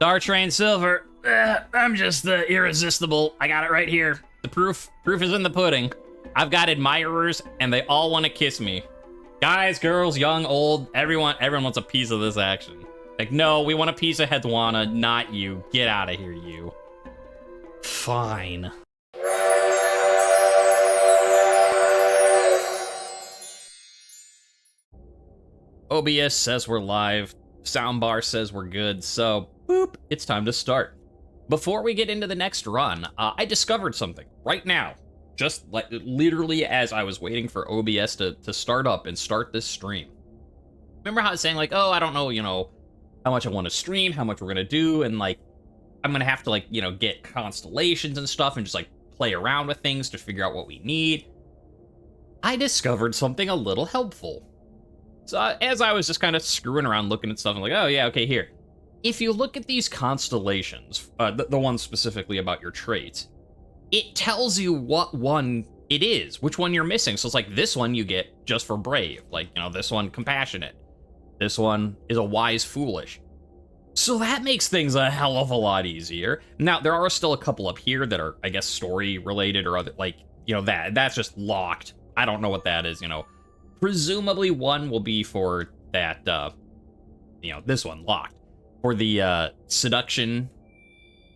StarTrain Silver. I'm just irresistible. I got it right here. The proof is in the pudding. I've got admirers, and they all want to kiss me. Guys, girls, young, old, everyone wants a piece of this action. Like, no, we want a piece of Heduanna, not you. Get out of here, you. Fine. OBS says we're live. Soundbar says we're good, so boop, it's time to start. Before we get into the next run, I discovered something right now. Just like literally as I was waiting for OBS to start up and start this stream. Remember how I was saying like, oh, I don't know, how much I want to stream, how much we're gonna do, and like, I'm gonna have to like, get constellations and stuff and just like play around with things to figure out what we need. I discovered something a little helpful. So as I was just kind of screwing around looking at stuff, I'm like, oh yeah, okay, here. If you look at these constellations, the ones specifically about your traits, it tells you what one it is, which one you're missing. So it's like this one you get just for brave, like, this one compassionate. This one is a wise foolish. So that makes things a hell of a lot easier. Now, there are still a couple up here that are, I guess, story related or other, like, that's just locked. I don't know what that is, Presumably one will be for that, this one, locked. For the seduction,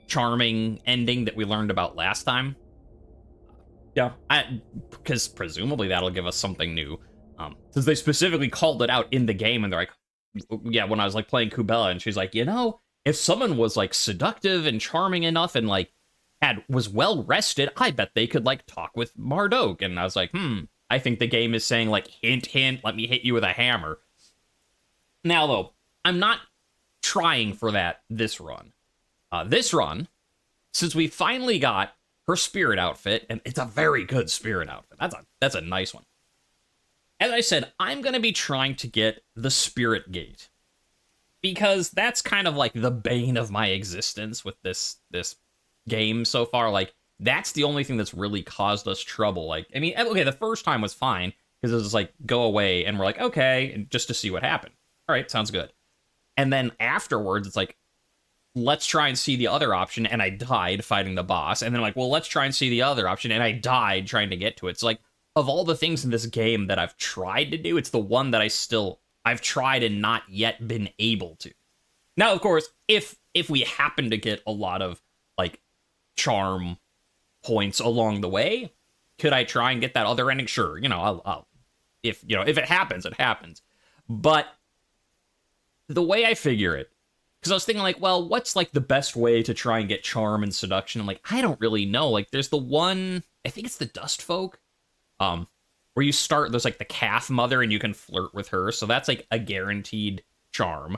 charming ending that we learned about last time. Yeah, because presumably that'll give us something new. Since they specifically called it out in the game, and they're like, yeah, when I was like playing Kubella, and she's like, if someone was like seductive and charming enough and like was well rested, I bet they could like talk with Mardokh. And I was like, I think the game is saying like, hint, hint, let me hit you with a hammer. Now though, I'm not trying for that this run. This run, since we finally got her spirit outfit, and it's a very good spirit outfit. That's a nice one. As I said, I'm going to be trying to get the spirit gate, because that's kind of like the bane of my existence with this game so far. Like, that's the only thing that's really caused us trouble. Like, I mean, okay, the first time was fine, because it was just like, go away, and we're like, okay, and just to see what happened. All right, sounds good. And then afterwards, it's like, let's try and see the other option, and I died fighting the boss. And then I'm like, well, let's try and see the other option, and I died trying to get to it. So like, of all the things in this game that I've tried to do, it's the one that I've tried and not yet been able to. Now, of course, if we happen to get a lot of like charm points along the way, could I try and get that other ending? Sure, I'll if it happens, it happens. But the way I figure it, because I was thinking like, well, what's like the best way to try and get charm and seduction? I'm like, I don't really know. Like, there's the one, I think it's the Dust Folk, where you start, there's like the calf mother and you can flirt with her. So that's like a guaranteed charm.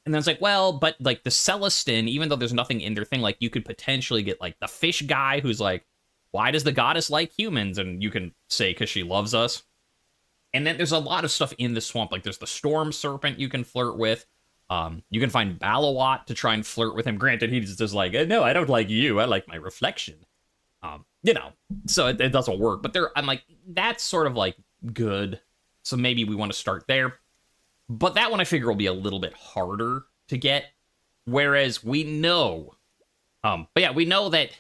And then it's like, well, but like the Celestin, even though there's nothing in their thing, like you could potentially get like the fish guy who's like, why does the goddess like humans? And you can say, because she loves us. And then there's a lot of stuff in the swamp. Like there's the storm serpent you can flirt with. You can find Balawat to try and flirt with him. Granted, he's just like, no, I don't like you. I like my reflection. So it doesn't work. But I'm like, that's sort of like good. So maybe we want to start there. But that one I figure will be a little bit harder to get. Whereas we know, but yeah, we know that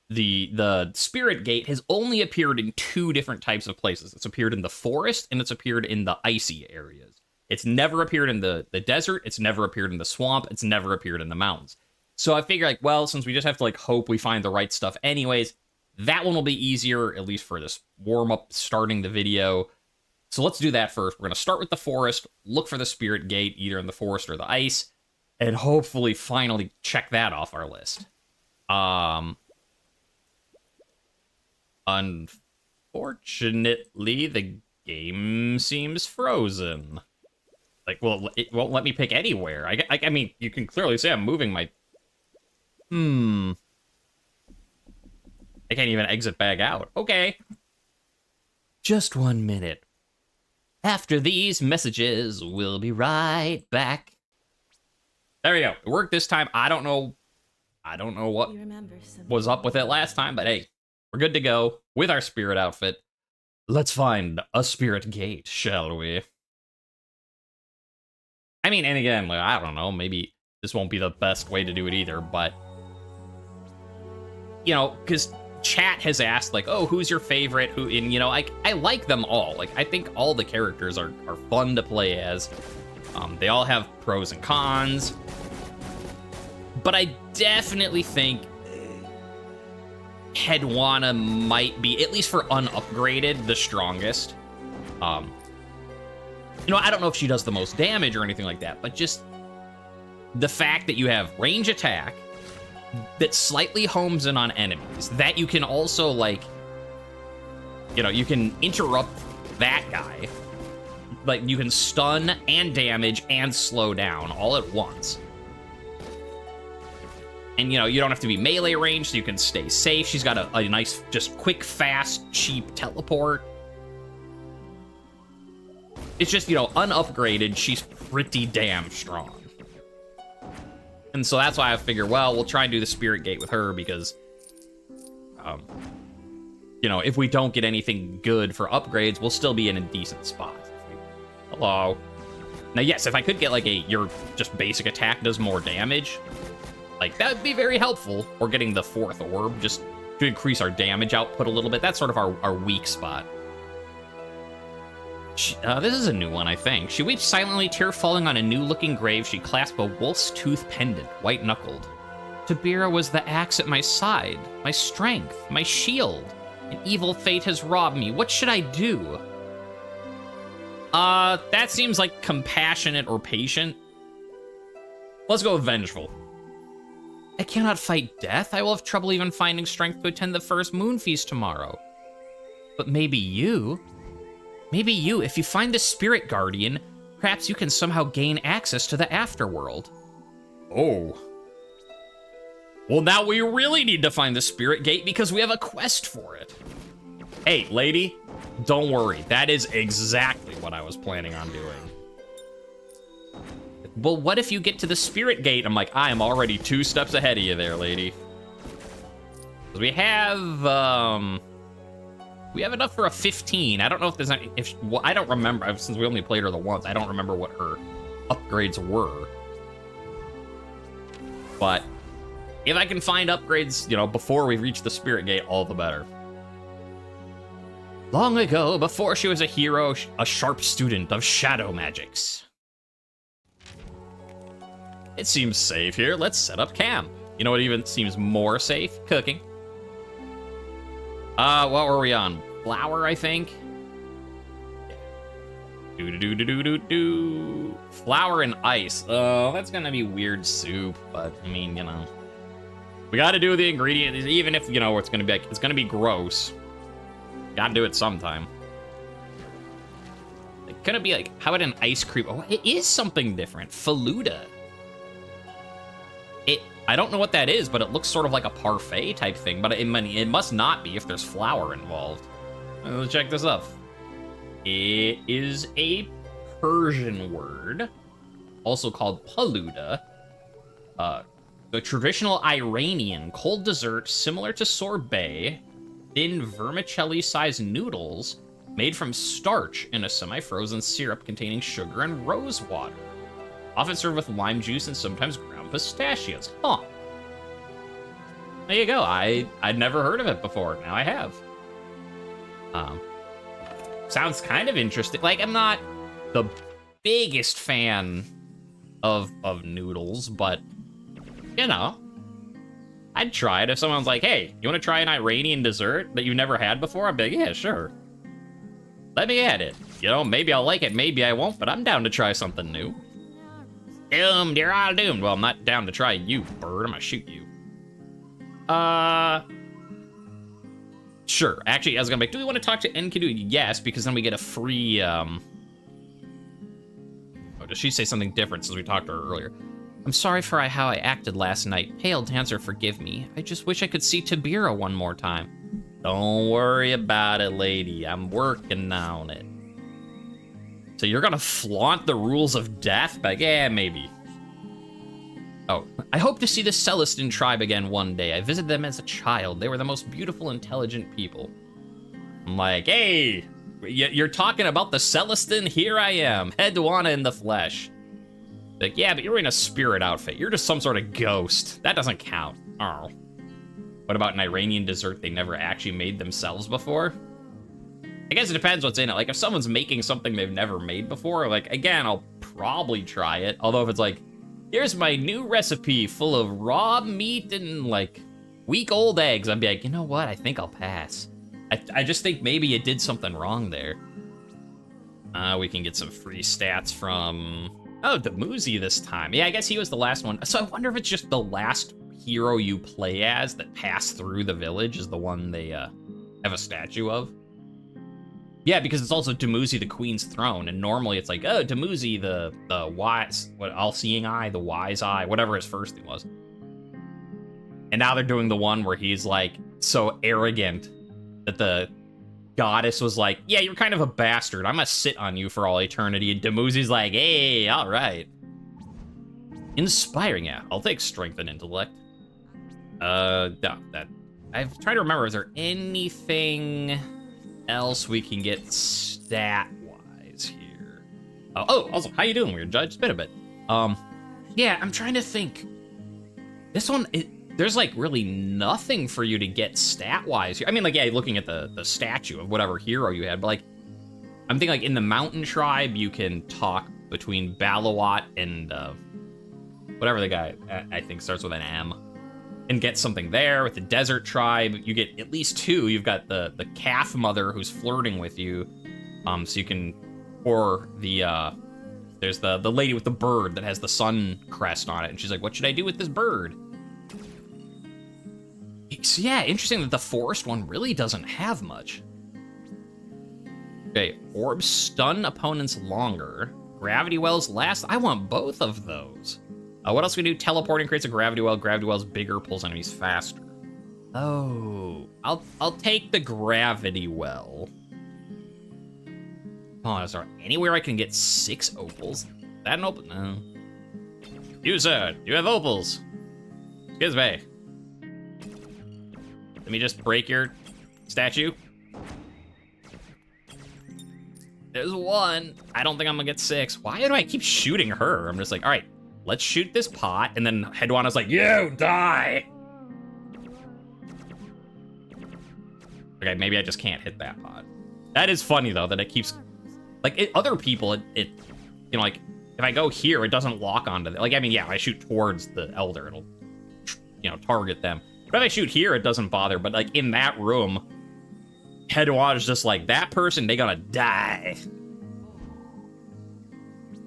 the Spirit Gate has only appeared in two different types of places. It's appeared in the forest, and it's appeared in the icy areas. It's never appeared in the desert, it's never appeared in the swamp, it's never appeared in the mountains. So I figure, like, well, since we just have to, like, hope we find the right stuff anyways, that one will be easier, at least for this warm-up starting the video. So let's do that first. We're going to start with the forest, look for the Spirit Gate, either in the forest or the ice, and hopefully finally check that off our list. Unfortunately, the game seems frozen. Like, well, it won't let me pick anywhere. I mean, you can clearly see I'm moving my... I can't even exit back out. Okay. Just 1 minute. After these messages, we'll be right back. There we go. It worked this time. I don't know what was up with it last time, but hey, we're good to go with our spirit outfit. Let's find a spirit gate, shall we? I mean, and again, like, I don't know, maybe this won't be the best way to do it either, but, you know, because chat has asked, like, oh, who's your favorite? Who, and, you know, I like them all. Like, I think all the characters are fun to play as. They all have pros and cons. But I definitely think Heduanna might be, at least for unupgraded, the strongest. You know, I don't know if she does the most damage or anything like that, but just the fact that you have range attack that slightly homes in on enemies, that you can also, like, you know, you can interrupt that guy. Like, you can stun and damage and slow down all at once. And, you know, you don't have to be melee range, so you can stay safe. She's got a nice, just quick, fast, cheap teleport. It's just, you know, unupgraded, she's pretty damn strong. And so that's why I figure, well, we'll try and do the Spirit Gate with her because, you know, if we don't get anything good for upgrades, we'll still be in a decent spot. Hello. Now, yes, if I could get, like, your just basic attack does more damage, like, that would be very helpful. Or getting the 4th orb, just to increase our damage output a little bit. That's sort of our weak spot. This is a new one, I think. She weeps silently, tear falling on a new-looking grave. She clasped a wolf's tooth pendant, white-knuckled. Tabira was the axe at my side, my strength, my shield. An evil fate has robbed me. What should I do? That seems like compassionate or patient. Let's go with vengeful. I cannot fight death. I will have trouble even finding strength to attend the first moon feast tomorrow. But maybe you, if you find the spirit guardian, perhaps you can somehow gain access to the afterworld. Oh. Well, now we really need to find the spirit gate because we have a quest for it. Hey, lady, don't worry. That is exactly what I was planning on doing. Well, what if you get to the spirit gate? I'm like, I am already 2 steps ahead of you there, lady. We have enough for a 15. I don't know if there's any, well, I don't remember, since we only played her the once, I don't remember what her upgrades were. But if I can find upgrades, you know, before we reach the spirit gate, all the better. Long ago, before she was a hero, a sharp student of shadow magics. It seems safe here. Let's set up camp. You know what even seems more safe? Cooking. What were we on? Flour, I think? Do. Flour and ice. Oh, that's gonna be weird soup, but I mean, you know. We gotta do the ingredients, even if, you know, it's gonna be like, it's gonna be gross. Gotta do it sometime. It could be like, how about an ice cream? Oh, it is something different. Faluda. I don't know what that is, but it looks sort of like a parfait type thing, but it must not be if there's flour involved. Let's check this up. It is a Persian word, also called paluda. The traditional Iranian cold dessert similar to sorbet, thin vermicelli-sized noodles made from starch in a semi-frozen syrup containing sugar and rose water. Often served with lime juice and sometimes ground pistachios. Huh. There you go. I'd never heard of it before. Now I have. Sounds kind of interesting. Like, I'm not the biggest fan of noodles, but, you know, I'd try it. If someone's like, hey, you want to try an Iranian dessert that you've never had before? I'd be like, yeah, sure. Let me at it. You know, maybe I'll like it, maybe I won't, but I'm down to try something new. Doomed, you're all doomed. Well, I'm not down to try you, bird. I'm gonna shoot you. Sure. Actually, I was gonna be like, do we want to talk to Enkidu? Yes, because then we get a free, Oh, does she say something different since we talked to her earlier? I'm sorry for how I acted last night. Pale Dancer, forgive me. I just wish I could see Tabira one more time. Don't worry about it, lady. I'm working on it. So you're gonna flaunt the rules of death? Like, yeah, maybe. Oh, I hope to see the Celestin tribe again one day. I visited them as a child. They were the most beautiful, intelligent people. I'm like, hey, you're talking about the Celestin? Here I am, Heduanna in the flesh. Like, yeah, but you're in a spirit outfit. You're just some sort of ghost. That doesn't count. Oh. What about an Iranian dessert they never actually made themselves before? I guess it depends what's in it. Like, if someone's making something they've never made before, like, again, I'll probably try it. Although if it's like, here's my new recipe full of raw meat and, like, week-old eggs, I'd be like, you know what? I think I'll pass. I just think maybe it did something wrong there. We can get some free stats from... Oh, Dumuzi this time. Yeah, I guess he was the last one. So I wonder if it's just the last hero you play as that passed through the village is the one they have a statue of. Yeah, because it's also Dumuzi, the Queen's Throne, and normally it's like, oh, Dumuzi, the wise, what, all-seeing eye, the wise eye, whatever his first thing was. And now they're doing the one where he's, like, so arrogant that the goddess was like, yeah, you're kind of a bastard. I'm gonna sit on you for all eternity. And Dumuzi's like, hey, all right. Inspiring, yeah. I'll take strength and intellect. No, that... I'm trying to remember, is there anything else we can get stat-wise here? Oh, also, how you doing, Weird Judge? It's been a bit. Yeah, I'm trying to think. This one, there's, like, really nothing for you to get stat-wise here. I mean, like, yeah, looking at the statue of whatever hero you had, but, like, I'm thinking, like, in the Mountain Tribe, you can talk between Balawat and, whatever the guy, I think, starts with an M, and get something there. With the Desert Tribe, you get at least 2. You've got the calf mother who's flirting with you, so you can, or the, there's the lady with the bird that has the sun crest on it, and she's like, what should I do with this bird? So yeah, interesting that the forest one really doesn't have much. Okay, orbs stun opponents longer. Gravity wells last. I want both of those. What else can we do? Teleporting creates a gravity well. Gravity well's bigger, pulls enemies faster. Oh, I'll take the gravity well. Oh, is there anywhere I can get 6 opals? That an opal? No. You, sir, you have opals. Excuse me. Let me just break your statue. There's 1. I don't think I'm gonna get 6. Why do I keep shooting her? I'm just like, all right, let's shoot this pot. And then Heduanna's like, you die. Okay, maybe I just can't hit that pot. That is funny though, that it keeps, like, other people, it, you know, like, if I go here, it doesn't lock onto the, like, I mean, yeah, if I shoot towards the Elder, it'll, you know, target them. But if I shoot here, it doesn't bother. But, like, in that room, Heduanna's just like, that person, they gonna die.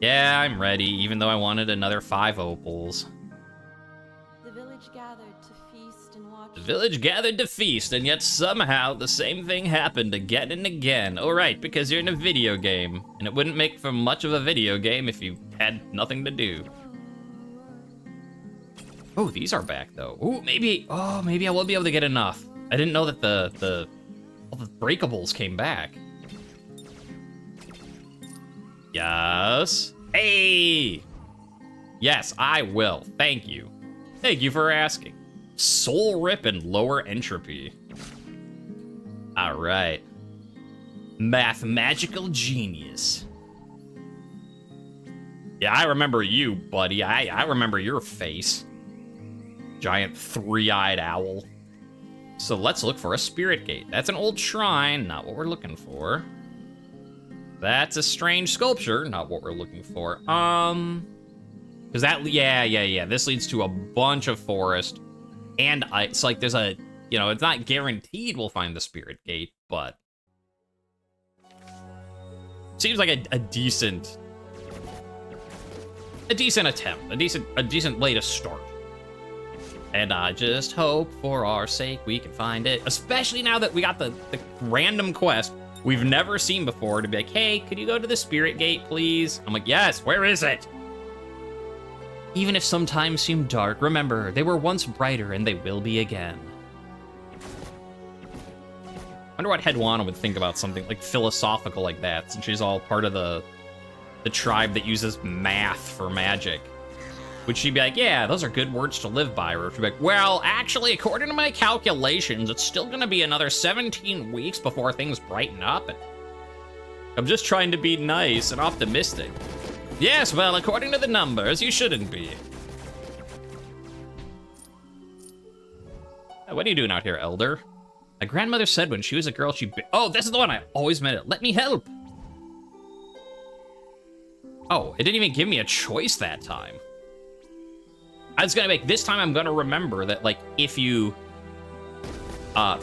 Yeah, I'm ready, even though I wanted another 5 opals. The village gathered to feast and watch. The village gathered to feast, and yet somehow the same thing happened again and again. Oh, right, because you're in a video game. And it wouldn't make for much of a video game if you had nothing to do. Oh, these are back, though. Ooh, maybe I will be able to get enough. I didn't know that all the breakables came back. Yes. Hey! Yes, I will. Thank you. Thank you for asking. Soul Rip and lower entropy. All right. Mathemagical genius. Yeah, I remember you, buddy. I remember your face. Giant 3-eyed owl. So let's look for a spirit gate. That's an old shrine, not what we're looking for. That's a strange sculpture, not what we're looking for. Because that, yeah. This leads to a bunch of forest. And it's like there's a, you know, it's not guaranteed we'll find the spirit gate, but seems like a decent attempt, a decent way to start. And I just hope for our sake we can find it, especially now that we got the random quest we've never seen before to be like, hey, could you go to the spirit gate, please? I'm like, yes, where is it? Even if some times seem dark, remember, they were once brighter and they will be again. I wonder what Heduanna would think about something like philosophical like that, since she's all part of the tribe that uses math for magic. Would she be like, yeah, those are good words to live by? Or would she be like, well, actually, according to my calculations, it's still gonna be another 17 weeks before things brighten up. And I'm just trying to be nice and optimistic. Yes, well, according to the numbers, you shouldn't be. What are you doing out here, Elder? My grandmother said when she was a girl, oh, this is the one I always meant it. Let me help. Oh, it didn't even give me a choice that time. I was gonna make, this time I'm gonna remember that, like, if you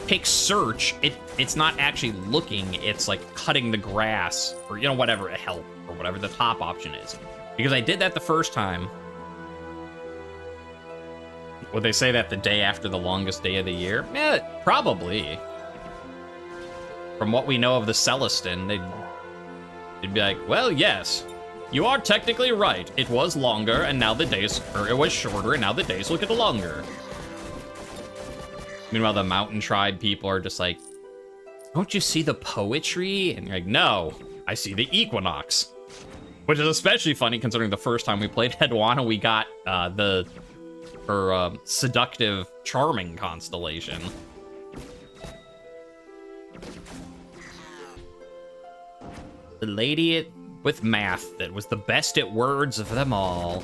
pick search, it's not actually looking, it's like cutting the grass, or, you know, whatever, help, or whatever the top option is. Because I did that the first time. Would they say that the day after the longest day of the year? Yeah, probably. From what we know of the Celestin, they'd be like, well, yes, you are technically right. It was longer, and now the days, or it was shorter, and now the days will get longer. Meanwhile, the mountain tribe people are just like, don't you see the poetry? And you're like, no, I see the equinox. Which is especially funny considering the first time we played Heduanna, we got her seductive, charming constellation. The lady with math that was the best at words of them all.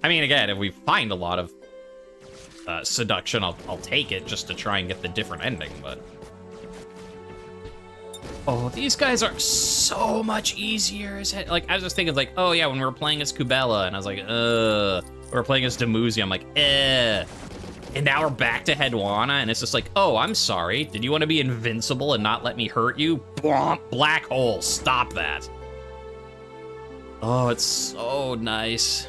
I mean, again, if we find a lot of seduction, I'll take it just to try and get the different ending, but... Oh, these guys are so much easier. Like, I was just thinking, like, oh yeah, when we were playing as Kubela, and I was like, we were playing as Dumuzi, I'm like, And now we're back to Heduanna, and it's just like, oh, I'm sorry. Did you want to be invincible and not let me hurt you? Blomp, black hole, stop that. Oh, it's so nice.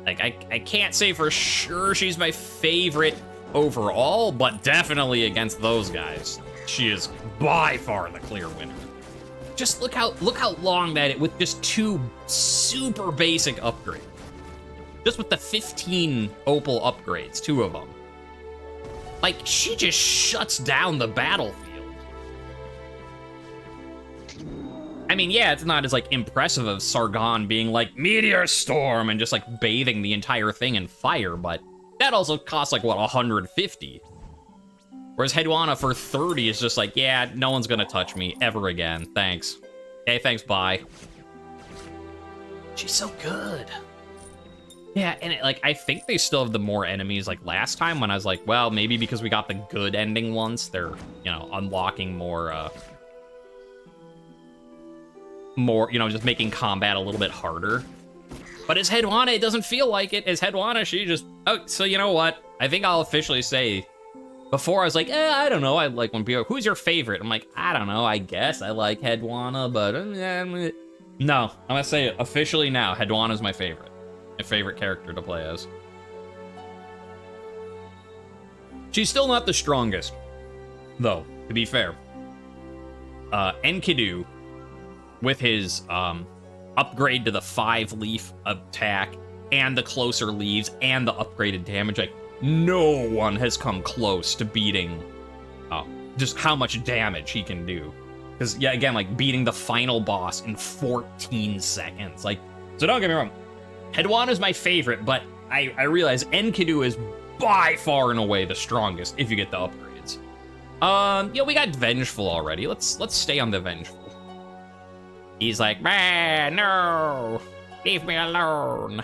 Like, I can't say for sure she's my favorite overall, but definitely against those guys, she is by far the clear winner. Just look how long that with just 2 super basic upgrades. Just with the 15 opal upgrades, 2 of them. Like, she just shuts down the battlefield. I mean, yeah, it's not as, like, impressive of Sargon being like, meteor storm, and just, like, bathing the entire thing in fire, but that also costs, like, what, 150? Whereas Heduanna for 30 is just like, yeah, no one's gonna touch me ever again. Thanks. Hey, thanks, bye. She's so good. Yeah, and I think they still have the more enemies like last time when I was like, well, maybe because we got the good ending once, they're, you know, unlocking more, you know, just making combat a little bit harder. But as Heduanna, it doesn't feel like it. As Heduanna, she just, oh, so you know what? I think I'll officially say, before I was like, I don't know, I like when people, who's your favorite? I'm like, I don't know, I guess I like Heduanna, but, no, I'm gonna say it officially now, Heduanna's my favorite. My favorite character to play as. She's still not the strongest, though, to be fair. Enkidu, with his upgrade to the 5-leaf attack, and the closer leaves, and the upgraded damage, like, no one has come close to beating just how much damage he can do. Because, yeah, again, like, beating the final boss in 14 seconds. Like, so don't get me wrong. Heduanna is my favorite, but I realize Enkidu is by far and away the strongest if you get the upgrades. Yeah, we got Vengeful already. Let's stay on the Vengeful. He's like, man, no, leave me alone.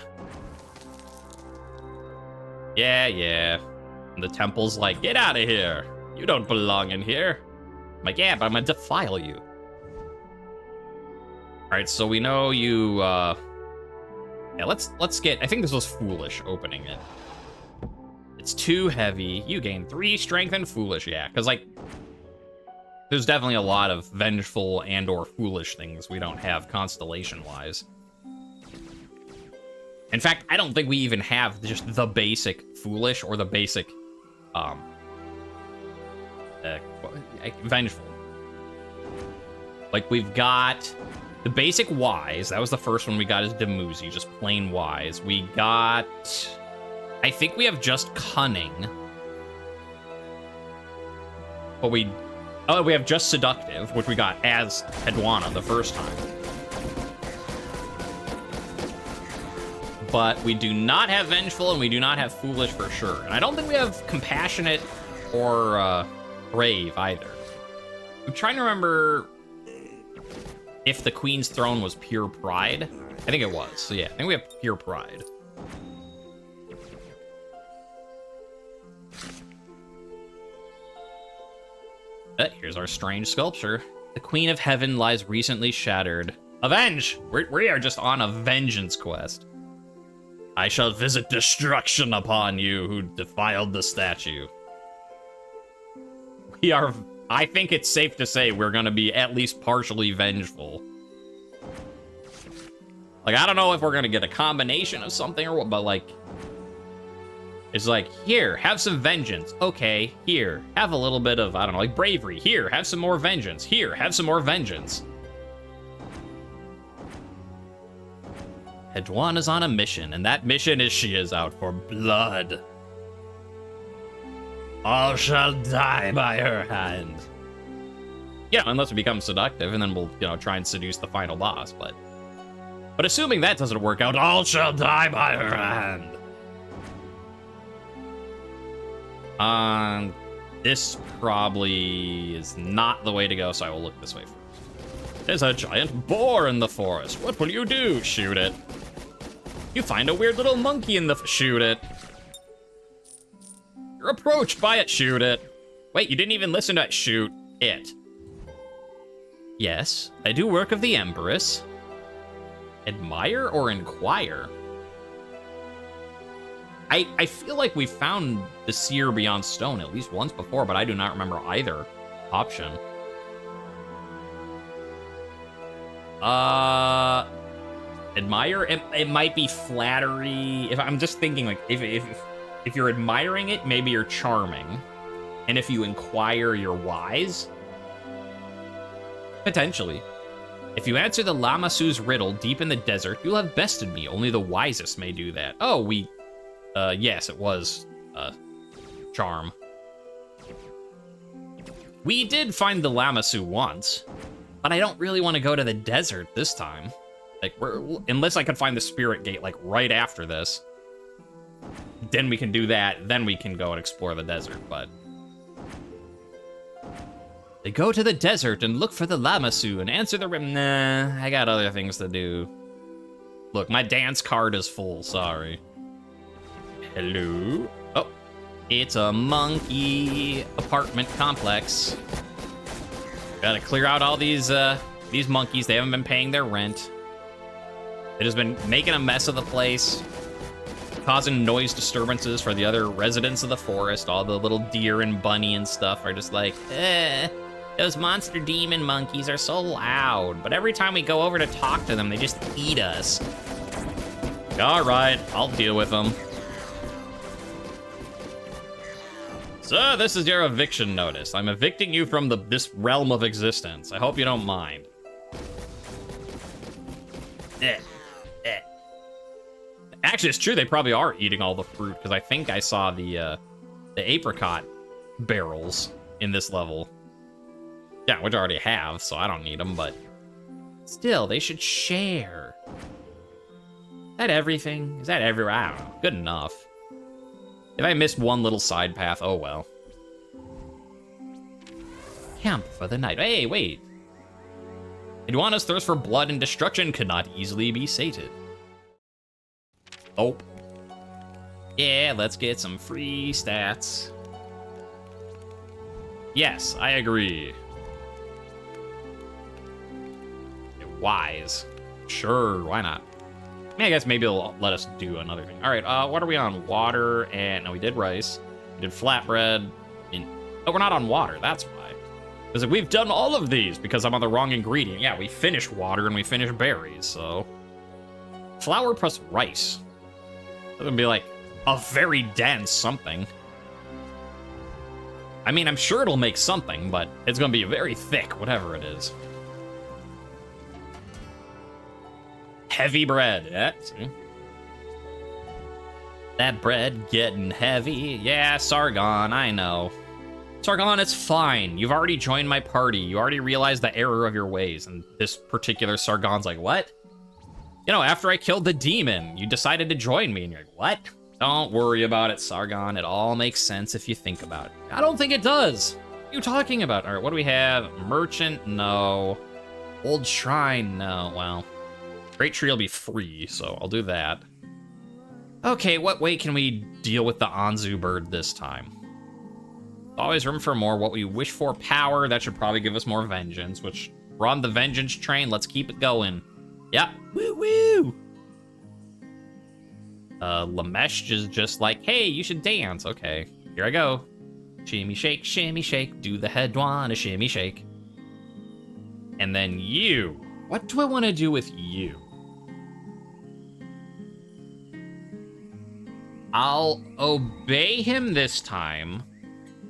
Yeah. And the temple's like, get out of here. You don't belong in here. I'm like, yeah, but I'm gonna defile you. All right, so we know you, yeah, let's get, I think this was foolish opening it. It's too heavy. You gain 3 strength and foolish, yeah. Because, like, there's definitely a lot of vengeful and or foolish things we don't have constellation-wise. In fact, I don't think we even have just the basic foolish or the basic, vengeful. Like, we've got the basic wise. That was the first one we got, is Dumuzi, just plain wise. We got, I think we have just cunning. But we have just seductive, which we got as Heduanna the first time. But we do not have vengeful, and we do not have foolish for sure. And I don't think we have compassionate or brave either. I'm trying to remember if the Queen's throne was pure pride. I think it was. So yeah, I think we have pure pride. Here's our strange sculpture. The Queen of Heaven lies recently shattered. Avenge! We are just on a vengeance quest. I shall visit destruction upon you who defiled the statue. We are... I think it's safe to say we're gonna be at least partially vengeful. Like, I don't know if we're gonna get a combination of something or what, but like... It's like, here, have some vengeance. Okay, here, have a little bit of, I don't know, like bravery. Here, have some more vengeance. Here, have some more vengeance. Heduanna's on a mission, and that mission is she is out for blood. All shall die by her hand. Yeah, unless we become seductive, and then we'll, you know, try and seduce the final boss, but assuming that doesn't work out, all shall die by her hand. This probably is not the way to go, so I will look this way first. There's a giant boar in the forest. What will you do? Shoot it. You find a weird little monkey in the... Shoot it. You're approached by it. Shoot it. Wait, you didn't even listen to it. Shoot it. Yes, I do work of the Empress. Admire or inquire? I feel like we found the seer beyond stone at least once before, but I do not remember either option. Admire? It might be flattery. If I'm just thinking, like, if you're admiring it, maybe you're charming. And if you inquire, you're wise? Potentially. If you answer the Lamasu's riddle deep in the desert, you'll have bested me. Only the wisest may do that. Oh, yes, it was, charm. We did find the Lamasu once, but I don't really want to go to the desert this time. Like, unless I could find the spirit gate, like, right after this. Then we can do that, then we can go and explore the desert, but... They go to the desert and look for the Lamasu and answer the rim. Nah, I got other things to do. Look, my dance card is full, sorry. Hello? Oh, it's a monkey apartment complex. Gotta clear out all these monkeys. They haven't been paying their rent. They've just been making a mess of the place, causing noise disturbances for the other residents of the forest. All the little deer and bunny and stuff are just like, those monster demon monkeys are so loud. But every time we go over to talk to them, they just eat us. All right, I'll deal with them. So, this is your eviction notice. I'm evicting you from this realm of existence. I hope you don't mind. Actually, it's true, they probably are eating all the fruit, because I think I saw the apricot barrels in this level. Yeah, which I already have, so I don't need them, but... Still, they should share. Is that everything? Is that everywhere? I don't know. Good enough. If I missed one little side path, oh well. Camp for the night. Hey, wait. Heduanna's thirst for blood and destruction could not easily be sated. Oh. Yeah, let's get some free stats. Yes, I agree. Wise. Sure, why not? I mean, I guess maybe it'll let us do another thing. All right, what are we on? Water and... No, we did rice. We did flatbread. Oh, we're not on water. That's why. Because we've done all of these because I'm on the wrong ingredient. Yeah, we finished water and we finished berries, so... Flour plus rice. That's gonna be like a very dense something. I mean, I'm sure it'll make something, but it's gonna be very thick, whatever it is. Heavy bread. Yeah, see? That bread getting heavy. Yeah, Sargon, I know. Sargon, it's fine. You've already joined my party. You already realized the error of your ways. And this particular Sargon's like, what? You know, after I killed the demon, you decided to join me. And you're like, what? Don't worry about it, Sargon. It all makes sense if you think about it. I don't think it does. you talking about? All right, what do we have? Merchant? No. Old Shrine? No. Well, Great Tree will be free, so I'll do that. Okay, what way can we deal with the Anzu bird this time? Always room for more. What we wish for, power. That should probably give us more vengeance, which we're on the vengeance train. Let's keep it going. Yep. Woo woo. Lamesh is just like, hey, you should dance. Okay, here I go. Shimmy shake, do the Heduanna shimmy shake. And then you. What do I want to do with you? I'll obey him this time,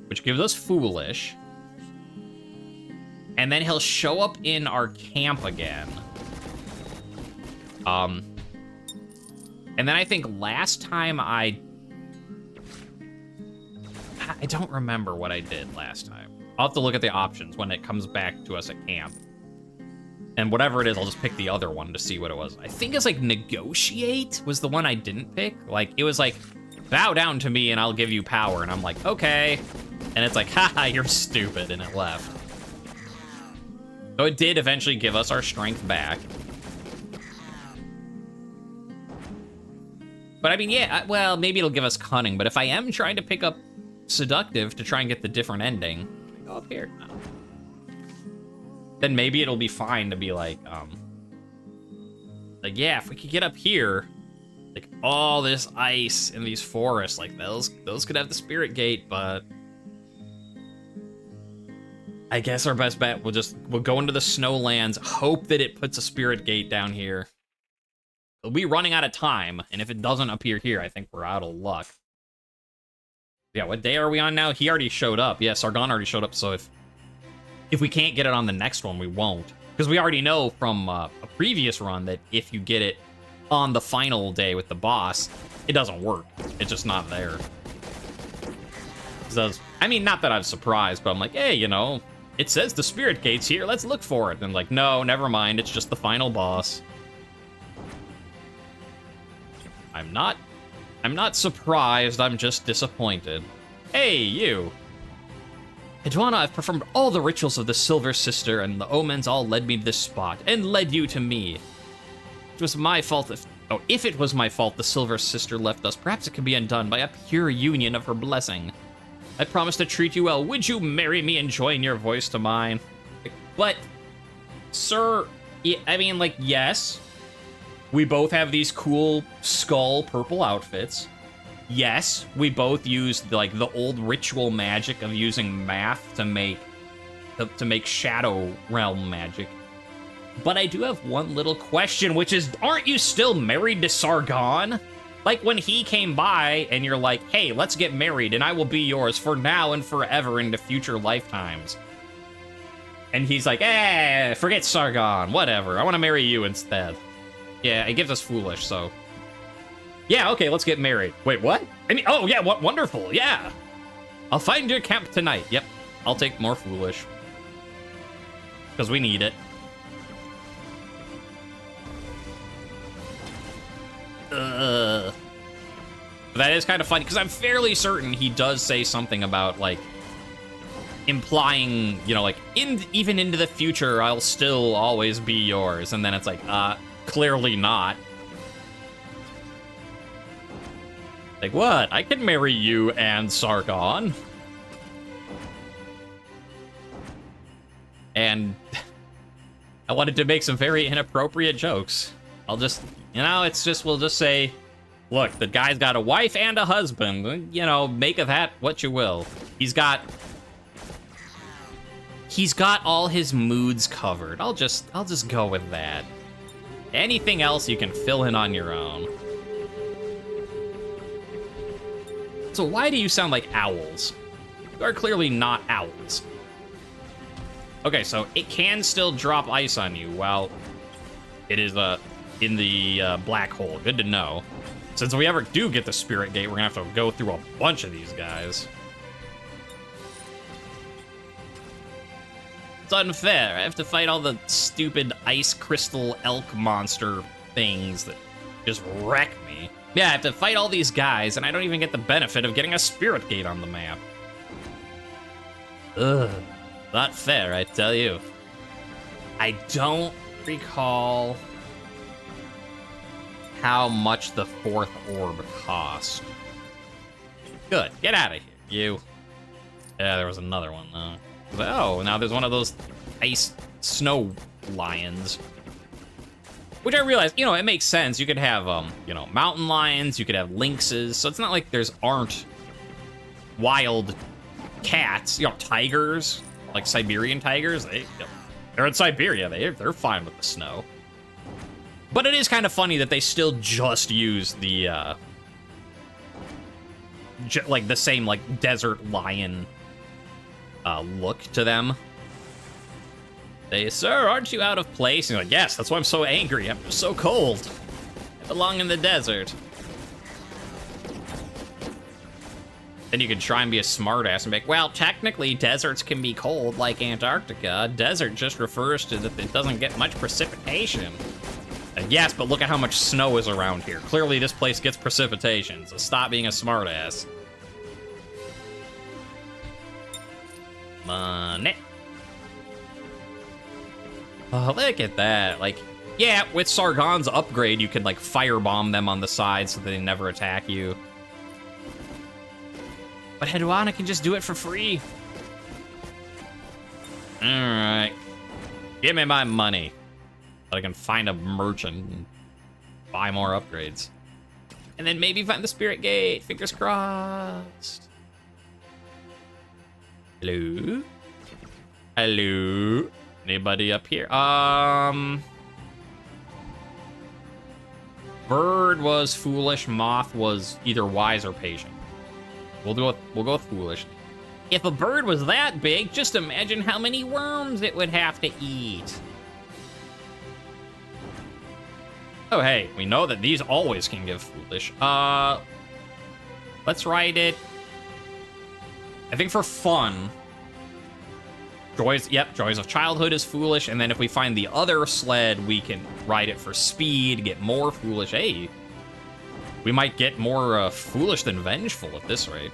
which gives us foolish. And then he'll show up in our camp again. And then I think last time I don't remember what I did last time. I'll have to look at the options when it comes back to us at camp. And whatever it is, I'll just pick the other one to see what it was. I think it's like negotiate was the one I didn't pick. Like, it was like, bow down to me and I'll give you power. And I'm like, okay. And it's like, haha, you're stupid. And it left. So it did eventually give us our strength back. But I mean, yeah, well, maybe it'll give us cunning. But if I am trying to pick up seductive to try and get the different ending, can I go up here? No. Then maybe it'll be fine to be like, yeah, if we could get up here, like all this ice in these forests, like those could have the spirit gate, but I guess our best bet, we'll go into the snowlands, hope that it puts a spirit gate down here. We'll be running out of time, and if it doesn't appear here, I think we're out of luck. Yeah, what day are we on now? He already showed up. Yeah, Sargon already showed up, so if we can't get it on the next one, we won't. Because we already know from a previous run that if you get it on the final day with the boss, it doesn't work. It's just not there. So, I mean, not that I'm surprised, but I'm like, hey, you know, it says the spirit gate's here. Let's look for it. And like, no, never mind. It's just the final boss. I'm not surprised. I'm just disappointed. Hey, you. Heduanna, I've performed all the rituals of the Silver Sister, and the omens all led me to this spot, and led you to me. It was my fault if it was my fault the Silver Sister left us, perhaps it could be undone by a pure union of her blessing. I promise to treat you well. Would you marry me and join your voice to mine? But, sir, I mean, like, yes. We both have these cool skull purple outfits. Yes, we both use like the old ritual magic of using math to make Shadow Realm magic. But I do have one little question, which is, aren't you still married to Sargon? Like when he came by and you're like, hey, let's get married and I will be yours for now and forever into future lifetimes. And he's like, forget Sargon, whatever. I want to marry you instead. Yeah, it gives us foolish, so. Yeah, okay, let's get married. Wait, what? I mean, oh, yeah, what wonderful, yeah. I'll find your camp tonight. Yep, I'll take more foolish. Because we need it. That is kind of funny, because I'm fairly certain he does say something about, like, implying, you know, like, even into the future, I'll still always be yours. And then it's like, clearly not. Like, what? I can marry you and Sargon. And I wanted to make some very inappropriate jokes. I'll just, you know, it's just, we'll just say, look, the guy's got a wife and a husband. You know, make of that what you will. He's got all his moods covered. I'll just go with that. Anything else you can fill in on your own. So why do you sound like owls? You are clearly not owls. Okay, so it can still drop ice on you while it is in the black hole. Good to know. Since we ever do get the spirit gate, we're gonna have to go through a bunch of these guys. It's unfair. I have to fight all the stupid ice crystal elk monster things that just wreck me. Yeah, I have to fight all these guys, and I don't even get the benefit of getting a spirit gate on the map. Ugh. Not fair, I tell you. I don't recall how much the 4th orb cost. Good. Get out of here, you. Yeah, there was another one, though. Oh, now there's one of those ice snow lions. Which I realized, you know, it makes sense. You could have, you know, mountain lions, you could have lynxes, so it's not like aren't wild cats, you know, tigers, like Siberian tigers. They're in Siberia, they're fine with the snow. But it is kind of funny that they still just use the, like the same, like, desert lion look to them. They, sir, aren't you out of place? And you're like, yes, that's why I'm so angry. I'm so cold. I belong in the desert. Then you can try and be a smartass and be like, well, technically, deserts can be cold like Antarctica. Desert just refers to that it doesn't get much precipitation. Yes, but look at how much snow is around here. Clearly, this place gets precipitation, so stop being a smartass. Money. Oh, look at that. Like, yeah, with Sargon's upgrade, you could, like, firebomb them on the side so that they never attack you. But Heduanna can just do it for free. Alright. Give me my money. So I can find a merchant and buy more upgrades. And then maybe find the spirit gate. Fingers crossed. Hello? Hello? Anybody up here? Bird was foolish. Moth was either wise or patient. We'll go with foolish. If a bird was that big, just imagine how many worms it would have to eat. Oh, hey, we know that these always can give foolish. Let's write it. I think for fun. Joys of childhood is foolish, and then if we find the other sled, we can ride it for speed, get more foolish. Hey, we might get more foolish than vengeful at this rate.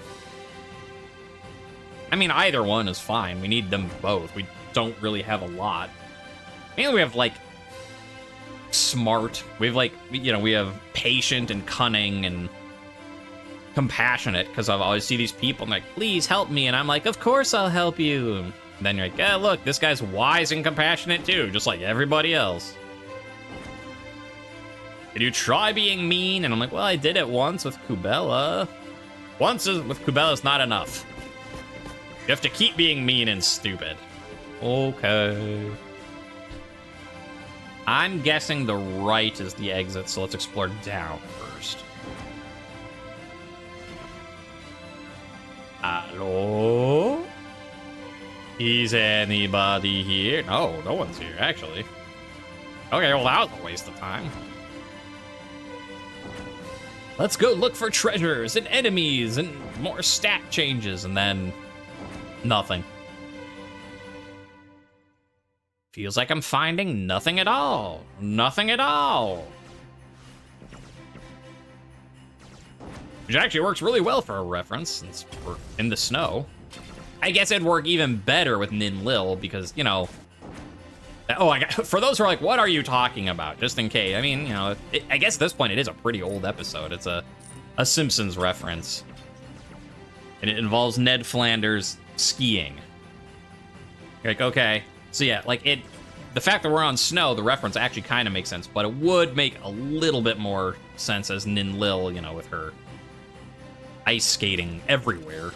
I mean, either one is fine. We need them both. We don't really have a lot. Mainly we have, like, smart. We have, like, you know, we have patient and cunning and compassionate, because I always see these people, I'm like, please help me, and I'm like, of course I'll help you. And then you're like, yeah, look, this guy's wise and compassionate too, just like everybody else. Did you try being mean? And I'm like, well, I did it once with Kubela. Once with Kubela is not enough. You have to keep being mean and stupid. Okay. I'm guessing the right is the exit, so let's explore down first. Hello? Is anybody here? No, no one's here, actually. Okay, well, that was a waste of time. Let's go look for treasures and enemies and more stat changes, and then nothing. Feels like I'm finding nothing at all. Nothing at all. Which actually works really well for a reference, since we're in the snow. I guess it'd work even better with Ninlil, because, you know... Oh, for those who are like, what are you talking about? Just in case. I mean, you know, I guess at this point it is a pretty old episode. It's a Simpsons reference. And it involves Ned Flanders skiing. You're like, okay. So yeah, like the fact that we're on snow, the reference actually kind of makes sense, but it would make a little bit more sense as Ninlil, you know, with her ice skating everywhere.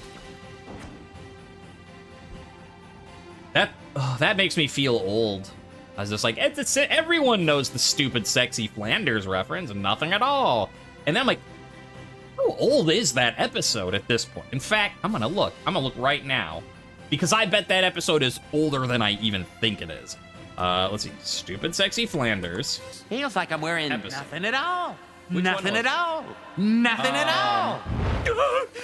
That makes me feel old. I was just like, everyone knows the stupid sexy Flanders reference and nothing at all. And then I'm like, how old is that episode at this point? In fact, I'm gonna look right now, because I bet that episode is older than I even think it is. Let's see, stupid sexy Flanders. Feels like I'm wearing nothing at all. Nothing at all. Nothing at all.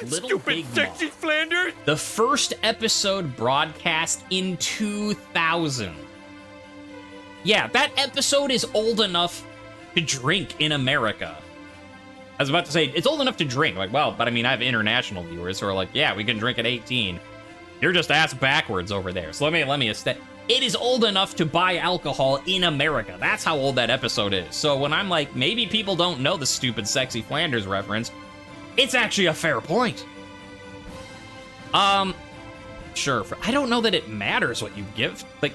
Stupid sexy Flanders. The first episode broadcast in 2000. Yeah, that episode is old enough to drink in America. I was about to say, it's old enough to drink. Like, well, but I mean, I have international viewers who are like, yeah, we can drink at 18. You're just ass backwards over there. So let me it is old enough to buy alcohol in America. That's how old that episode is. So when I'm like, maybe people don't know the stupid Sexy Flanders reference, it's actually a fair point. Sure. I don't know that it matters what you give. Like,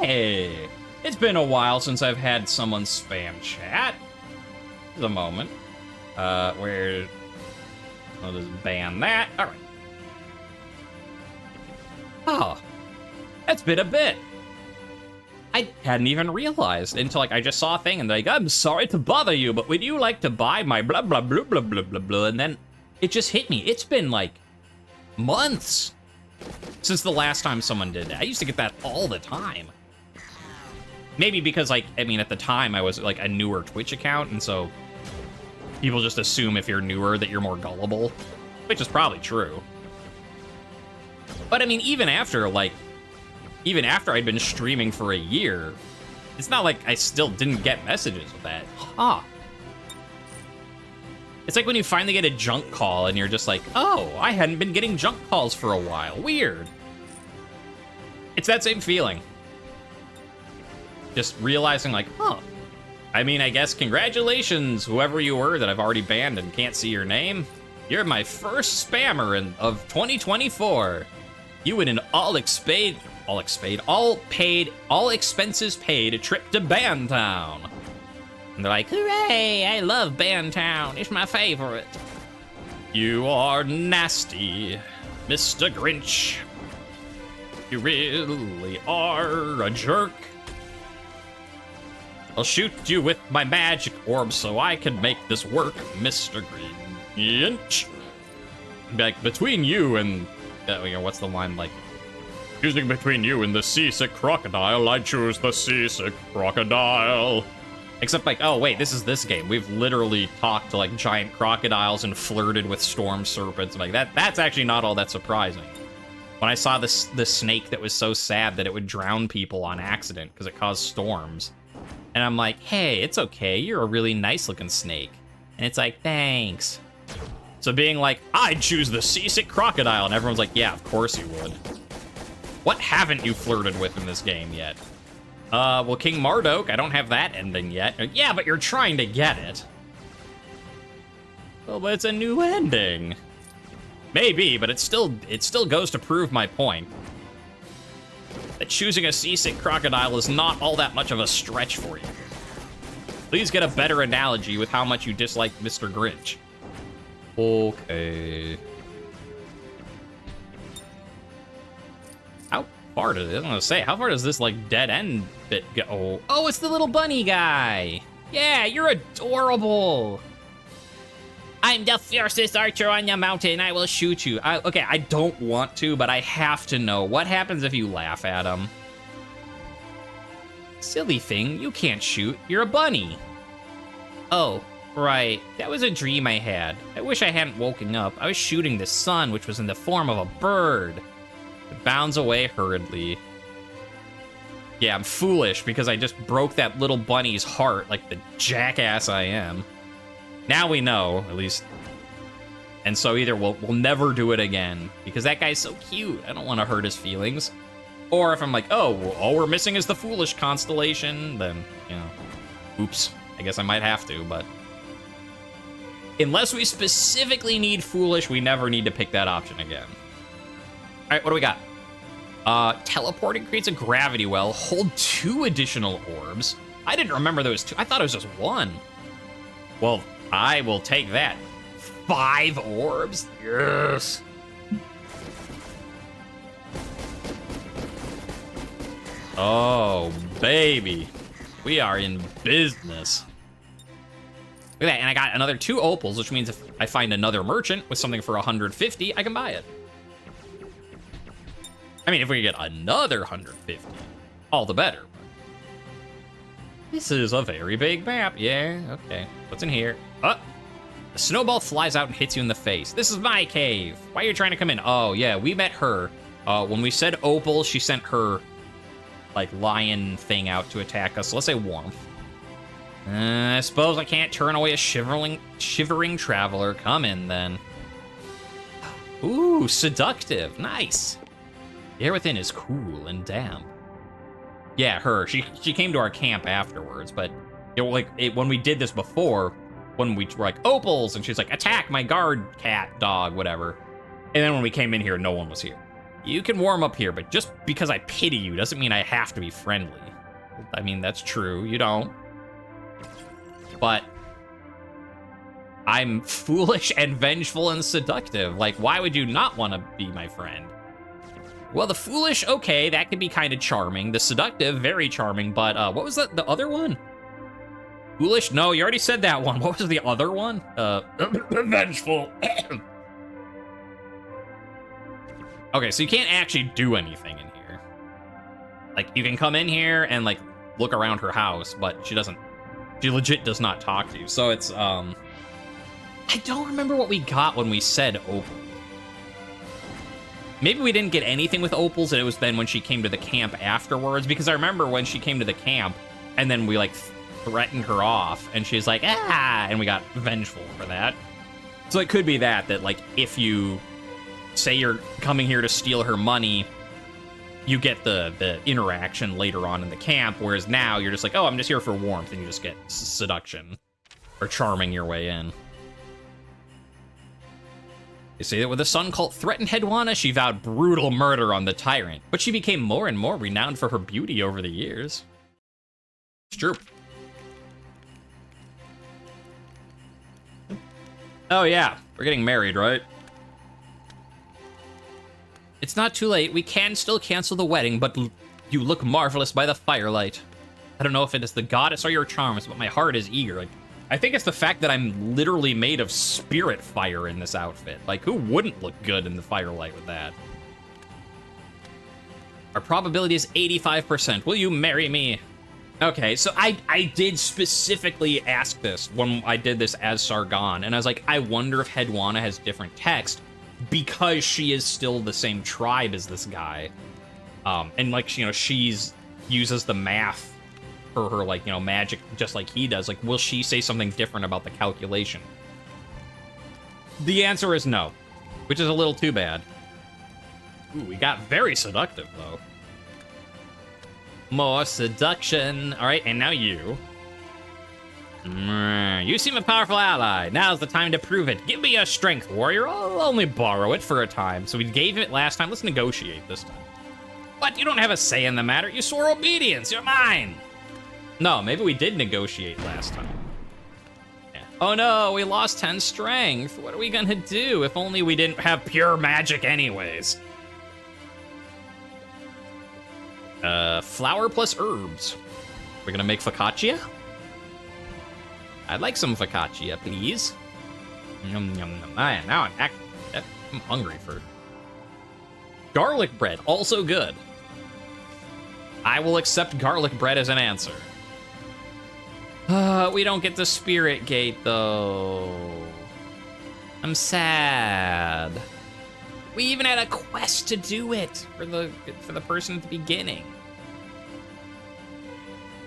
hey, it's been a while since I've had someone spam chat. The moment. Where... I'll just ban that. All right. Oh, that's been a bit. I hadn't even realized until, like, I just saw a thing and like, I'm sorry to bother you, but would you like to buy my blah, blah, blah, blah, blah, blah, blah, and then it just hit me. It's been, like, months since the last time someone did that. I used to get that all the time. Maybe because, like, I mean, at the time I was, like, a newer Twitch account, and so people just assume if you're newer that you're more gullible, which is probably true. But I mean, even after I'd been streaming for a year, it's not like I still didn't get messages with that. Huh. It's like when you finally get a junk call and you're just like, oh, I hadn't been getting junk calls for a while. Weird. It's that same feeling. Just realizing like, huh. I mean, I guess congratulations, whoever you were that I've already banned and can't see your name. You're my first spammer of 2024. You win an all expenses paid trip to Bantown. And they're like, hooray, I love Bantown, it's my favorite. You are nasty, Mr. Grinch. You really are a jerk. I'll shoot you with my magic orb so I can make this work, Mr. Grinch. Like, between you and... what's the line like? Choosing between you and the seasick crocodile, I choose the seasick crocodile. Except like, oh wait, this is this game. We've literally talked to like giant crocodiles and flirted with storm serpents. Like that's actually not all that surprising. When I saw the snake that was so sad that it would drown people on accident because it caused storms. And I'm like, hey, it's okay. You're a really nice looking snake. And it's like, thanks. So being like, I'd choose the seasick crocodile, and everyone's like, yeah, of course you would. What haven't you flirted with in this game yet? Well, King Mardokh, I don't have that ending yet. Yeah, but you're trying to get it. Well, but it's a new ending. Maybe, but it still goes to prove my point. That choosing a seasick crocodile is not all that much of a stretch for you. Please get a better analogy with how much you dislike Mr. Grinch. Okay. How far does it? I was gonna say, how far does this like dead end bit go? Oh, it's the little bunny guy. Yeah, you're adorable. I'm the fiercest archer on the mountain. I will shoot you. Okay, I don't want to, but I have to know. What happens if you laugh at him? Silly thing, you can't shoot. You're a bunny. Oh. Right, that was a dream I had. I wish I hadn't woken up. I was shooting the sun, which was in the form of a bird. It bounds away hurriedly. Yeah, I'm foolish because I just broke that little bunny's heart like the jackass I am. Now we know, at least. And so either we'll never do it again because that guy's so cute. I don't want to hurt his feelings. Or if I'm like, oh, well, all we're missing is the foolish constellation, then, you know, oops. I guess I might have to, but... Unless we specifically need foolish, we never need to pick that option again. All right, what do we got? Teleporting creates a gravity well. Hold 2 additional orbs. I didn't remember there was 2. I thought it was just 1. Well, I will take that. 5 orbs? Yes. Oh, baby. We are in business. Look at that, and I got another 2 opals, which means if I find another merchant with something for 150, I can buy it. I mean, if we get another 150, all the better. This is a very big map. Yeah, okay. What's in here? Oh, a snowball flies out and hits you in the face. This is my cave. Why are you trying to come in? Oh, yeah, we met her. When we said opal, she sent her, like, lion thing out to attack us. So let's say warmth. I suppose I can't turn away a shivering traveler. Come in, then. Ooh, seductive. Nice. The air within is cool and damp. Yeah, her. She came to our camp afterwards, but when we did this before, when we were like, opals, and she's like, attack my guard cat, dog, whatever. And then when we came in here, no one was here. You can warm up here, but just because I pity you doesn't mean I have to be friendly. I mean, that's true. You don't. But I'm foolish and vengeful and seductive. Like, why would you not want to be my friend? Well, the foolish, okay, that could be kind of charming. The seductive, very charming. But what was the other one? Foolish? No, you already said that one. What was the other one? Vengeful. Okay, so you can't actually do anything in here. Like, you can come in here and, like, look around her house, but she legit does not talk to you. So it's, I don't remember what we got when we said opal. Maybe we didn't get anything with opals, and it was then when she came to the camp afterwards, because I remember when she came to the camp, and then we, like, threatened her off, and she's like, ah, and we got vengeful for that. So it could be that, like, if you say you're coming here to steal her money, you get the interaction later on in the camp, whereas now you're just like, oh, I'm just here for warmth, and you just get seduction or charming your way in. They say that when the sun cult threatened Heduanna, she vowed brutal murder on the tyrant, but she became more and more renowned for her beauty over the years. It's true. Oh yeah, we're getting married, right? It's not too late. We can still cancel the wedding, but you look marvelous by the firelight. I don't know if it is the goddess or your charms, but my heart is eager. Like, I think it's the fact that I'm literally made of spirit fire in this outfit. Like, who wouldn't look good in the firelight with that? Our probability is 85%. Will you marry me? Okay, so I did specifically ask this when I did this as Sargon, and I was like, I wonder if Heduanna has different text because she is still the same tribe as this guy. And, like, you know, she's uses the math for her, like, you know, magic just like he does. Like, will she say something different about the calculation? The answer is no, which is a little too bad. Ooh, we got very seductive, though. More seduction. All right, and now you. You seem a powerful ally. Now's the time to prove it. Give me your strength, warrior. I'll only borrow it for a time. So we gave it last time. Let's negotiate this time. What? You don't have a say in the matter. You swore obedience. You're mine. No, maybe we did negotiate last time. Yeah. Oh no, we lost 10 strength. What are we gonna do? If only we didn't have pure magic anyways. Flour plus herbs. We're gonna make focaccia? I'd like some focaccia, please. Yum, yum, yum. Now I'm hungry for garlic bread. Also good. I will accept garlic bread as an answer. We don't get the spirit gate, though. I'm sad. We even had a quest to do it for the person at the beginning.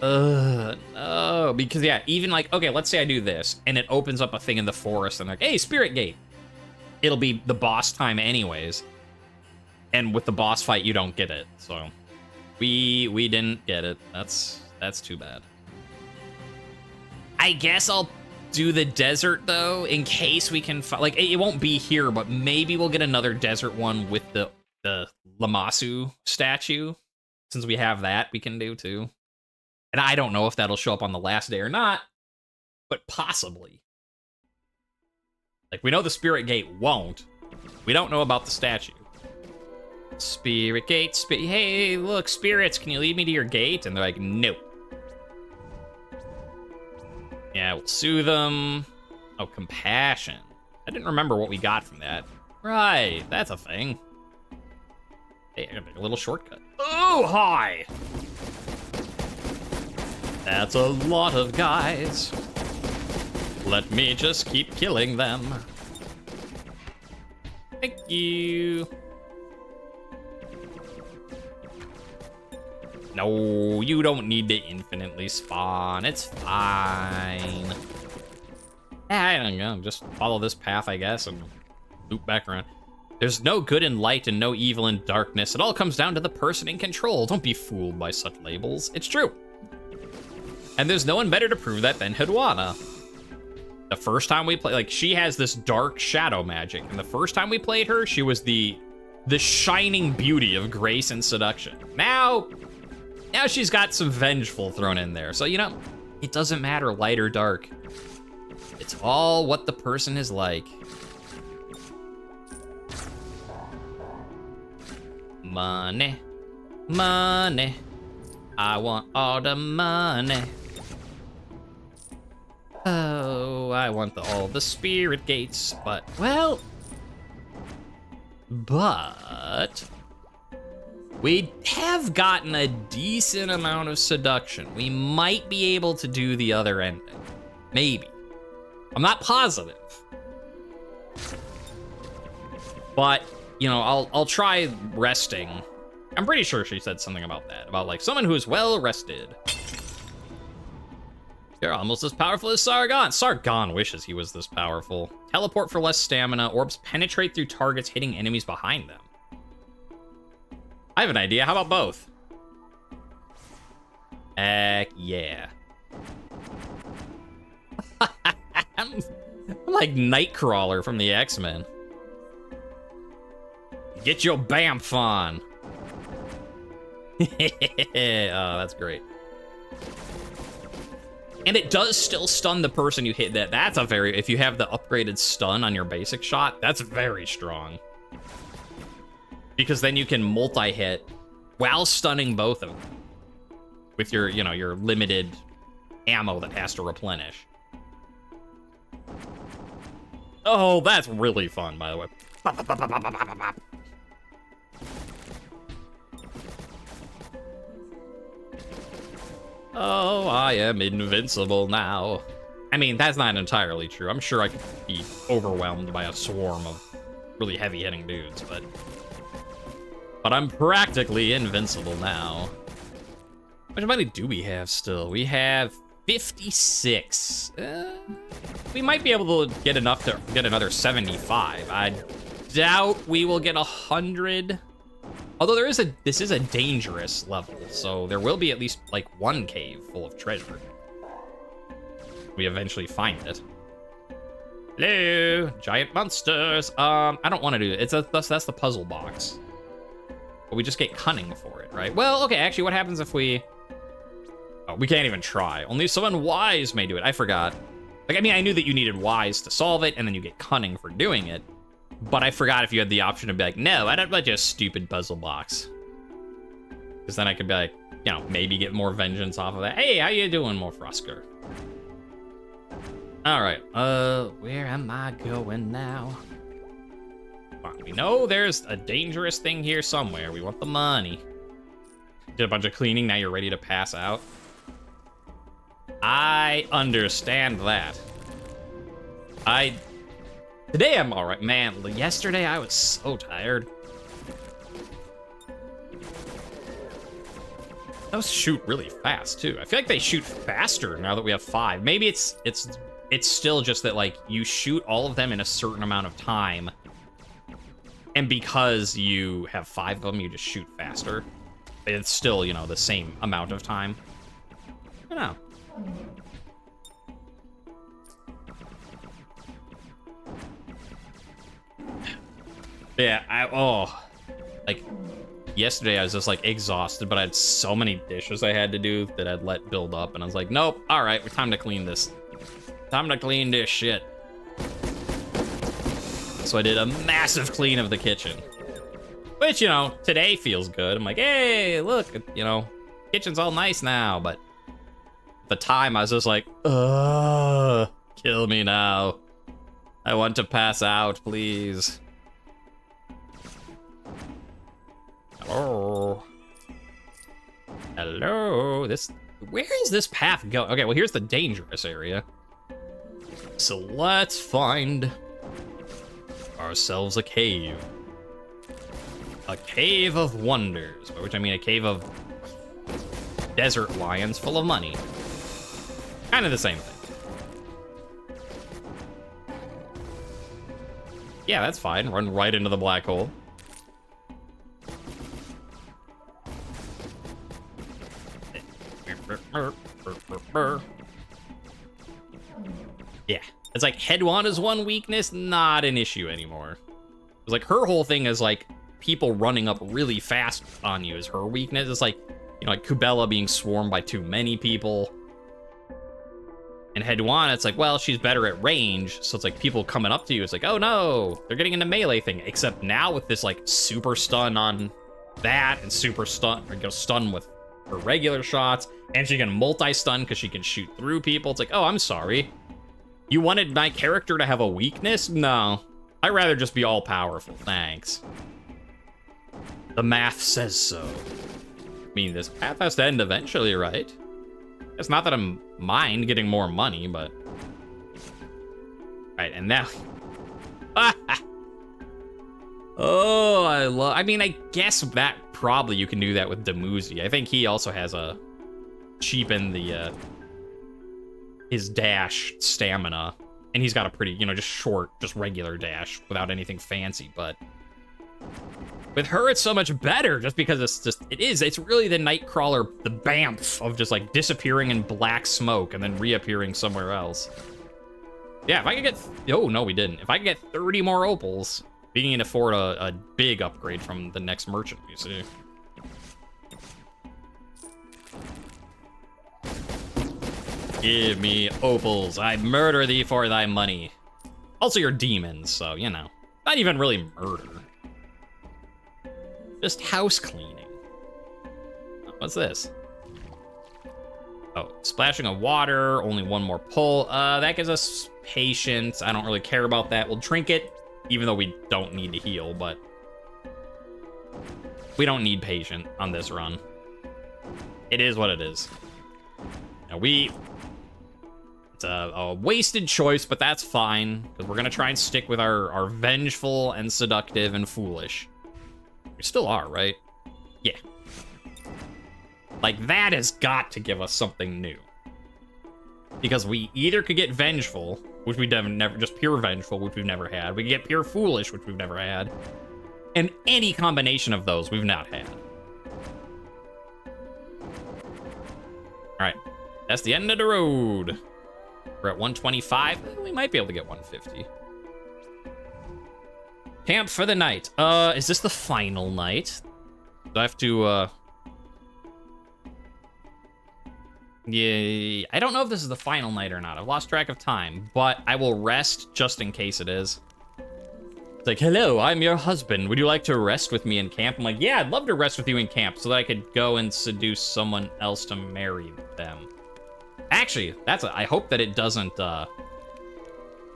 No, because yeah, even like, okay, let's say I do this, and it opens up a thing in the forest, and like, hey, spirit gate. It'll be the boss time anyways. And with the boss fight, you don't get it, so. We didn't get it. That's too bad. I guess I'll do the desert, though, in case we can like, it won't be here, but maybe we'll get another desert one with the Lamassu statue. Since we have that, we can do, too. And I don't know if that'll show up on the last day or not, but possibly. Like, we know the spirit gate won't. We don't know about the statue. Spirit gate, hey, look, spirits, can you lead me to your gate? And they're like, no. Yeah, we'll soothe them. Oh, compassion. I didn't remember what we got from that. Right, that's a thing. Hey, I gotta make a little shortcut. Oh, hi! That's a lot of guys. Let me just keep killing them. Thank you. No, you don't need to infinitely spawn. It's fine. I don't know, just follow this path, I guess, and loop back around. There's no good in light and no evil in darkness. It all comes down to the person in control. Don't be fooled by such labels. It's true. And there's no one better to prove that than Heduanna. The first time we played, like, she has this dark shadow magic. And the first time we played her, she was the shining beauty of grace and seduction. Now she's got some vengeful thrown in there. So, you know, it doesn't matter light or dark. It's all what the person is like. Money, money, I want all the money. Oh, I want all the spirit gates, but we have gotten a decent amount of seduction. We might be able to do the other ending, maybe. I'm not positive, but you know, I'll try resting. I'm pretty sure she said something about that, about like someone who is well rested. You're almost as powerful as Sargon. Sargon wishes he was this powerful. Teleport for less stamina. Orbs penetrate through targets, hitting enemies behind them. I have an idea. How about both? Heck yeah. I'm like Nightcrawler from the X-Men. Get your bamf on. Oh, that's great. And it does still stun the person you hit. That's a very, if you have the upgraded stun on your basic shot, that's very strong. Because then you can multi-hit while stunning both of them. With your, you know, your limited ammo that has to replenish. Oh, that's really fun, by the way. Oh, I am invincible now. I mean, that's not entirely true. I'm sure I could be overwhelmed by a swarm of really heavy-hitting dudes, but I'm practically invincible now. How much money do we have still? We have 56. We might be able to get enough to get another 75. I doubt we will get 100. Although this is a dangerous level, so there will be at least like one cave full of treasure. We eventually find it. Hello, giant monsters. I don't want to do it. That's the puzzle box. But we just get cunning for it, right? Well, okay, actually, what happens if we... Oh, we can't even try. Only someone wise may do it. I forgot. Like, I mean, I knew that you needed wise to solve it, and then you get cunning for doing it. But I forgot if you had the option to be like, no, I don't want just stupid puzzle box. Because then I could be like, you know, maybe get more vengeance off of that. Hey, how you doing, Morfrosker? All right, where am I going now? We know there's a dangerous thing here somewhere. We want the money. Did a bunch of cleaning, now you're ready to pass out. I understand that. Today I'm all right, man. Yesterday I was so tired. Those shoot really fast too. I feel like they shoot faster now that we have 5. Maybe it's still just that like you shoot all of them in a certain amount of time, and because you have 5 of them, you just shoot faster. It's still, you know, the same amount of time. I don't know. Yeah, like, yesterday I was just, like, exhausted, but I had so many dishes I had to do that I'd let build up, and I was like, nope, all right, time to clean this. Time to clean this shit. So I did a massive clean of the kitchen. Which, you know, today feels good. I'm like, hey, look, you know, kitchen's all nice now, but at the time I was just like, kill me now. I want to pass out, please. Hello. Hello. Where is this path going? Okay, well, here's the dangerous area. So let's find ourselves a cave. A cave of wonders, by which I mean a cave of desert lions full of money. Kind of the same thing. Yeah, that's fine. Run right into the black hole. Yeah. It's like Heduanna's one weakness, not an issue anymore. It's like her whole thing is like people running up really fast on you is her weakness. It's like, you know, like Kubela being swarmed by too many people. And Heduanna, it's like, well, she's better at range, so it's like people coming up to you, it's like, oh no, they're getting into melee thing. Except now with this like super stun on that and super stun, or go stun with her regular shots, and she can multi-stun because she can shoot through people. It's like, oh, I'm sorry. You wanted my character to have a weakness? No. I'd rather just be all-powerful, thanks. The math says so. I mean, this path has to end eventually, right? It's not that I'm mind getting more money, but... Right, and now... Oh, I mean, I guess that probably you can do that with Dumuzi. I think he also has a... cheapen the, his dash stamina. And he's got a pretty, you know, just short, just regular dash without anything fancy, but... With her, it's so much better just because it's really the Nightcrawler, the BAMF of just like disappearing in black smoke and then reappearing somewhere else. Yeah, if I could get, oh no, we didn't. If I could get 30 more opals, we can afford a big upgrade from the next merchant, you see. Give me opals, I murder thee for thy money. Also, you're demons, so, you know, not even really murder. Just house cleaning. What's this? Oh, splashing of water, only one more pull. That gives us patience. I don't really care about that. We'll drink it, even though we don't need to heal, but we don't need patient on this run. It is what it is. Now it's a wasted choice, but that's fine, because we're gonna try and stick with our vengeful and seductive and foolish. We still are, right? Yeah. Like, that has got to give us something new. Because we either could get vengeful, which we've never, just pure vengeful, which we've never had. We could get pure foolish, which we've never had. And any combination of those we've not had. Alright. That's the end of the road. We're at 125. We might be able to get 150. Camp for the night. Is this the final night? Do I have to, Yeah, I don't know if this is the final night or not. I've lost track of time, but I will rest just in case it is. It's like, hello, I'm your husband. Would you like to rest with me in camp? I'm like, yeah, I'd love to rest with you in camp so that I could go and seduce someone else to marry them. Actually, I hope that it doesn't,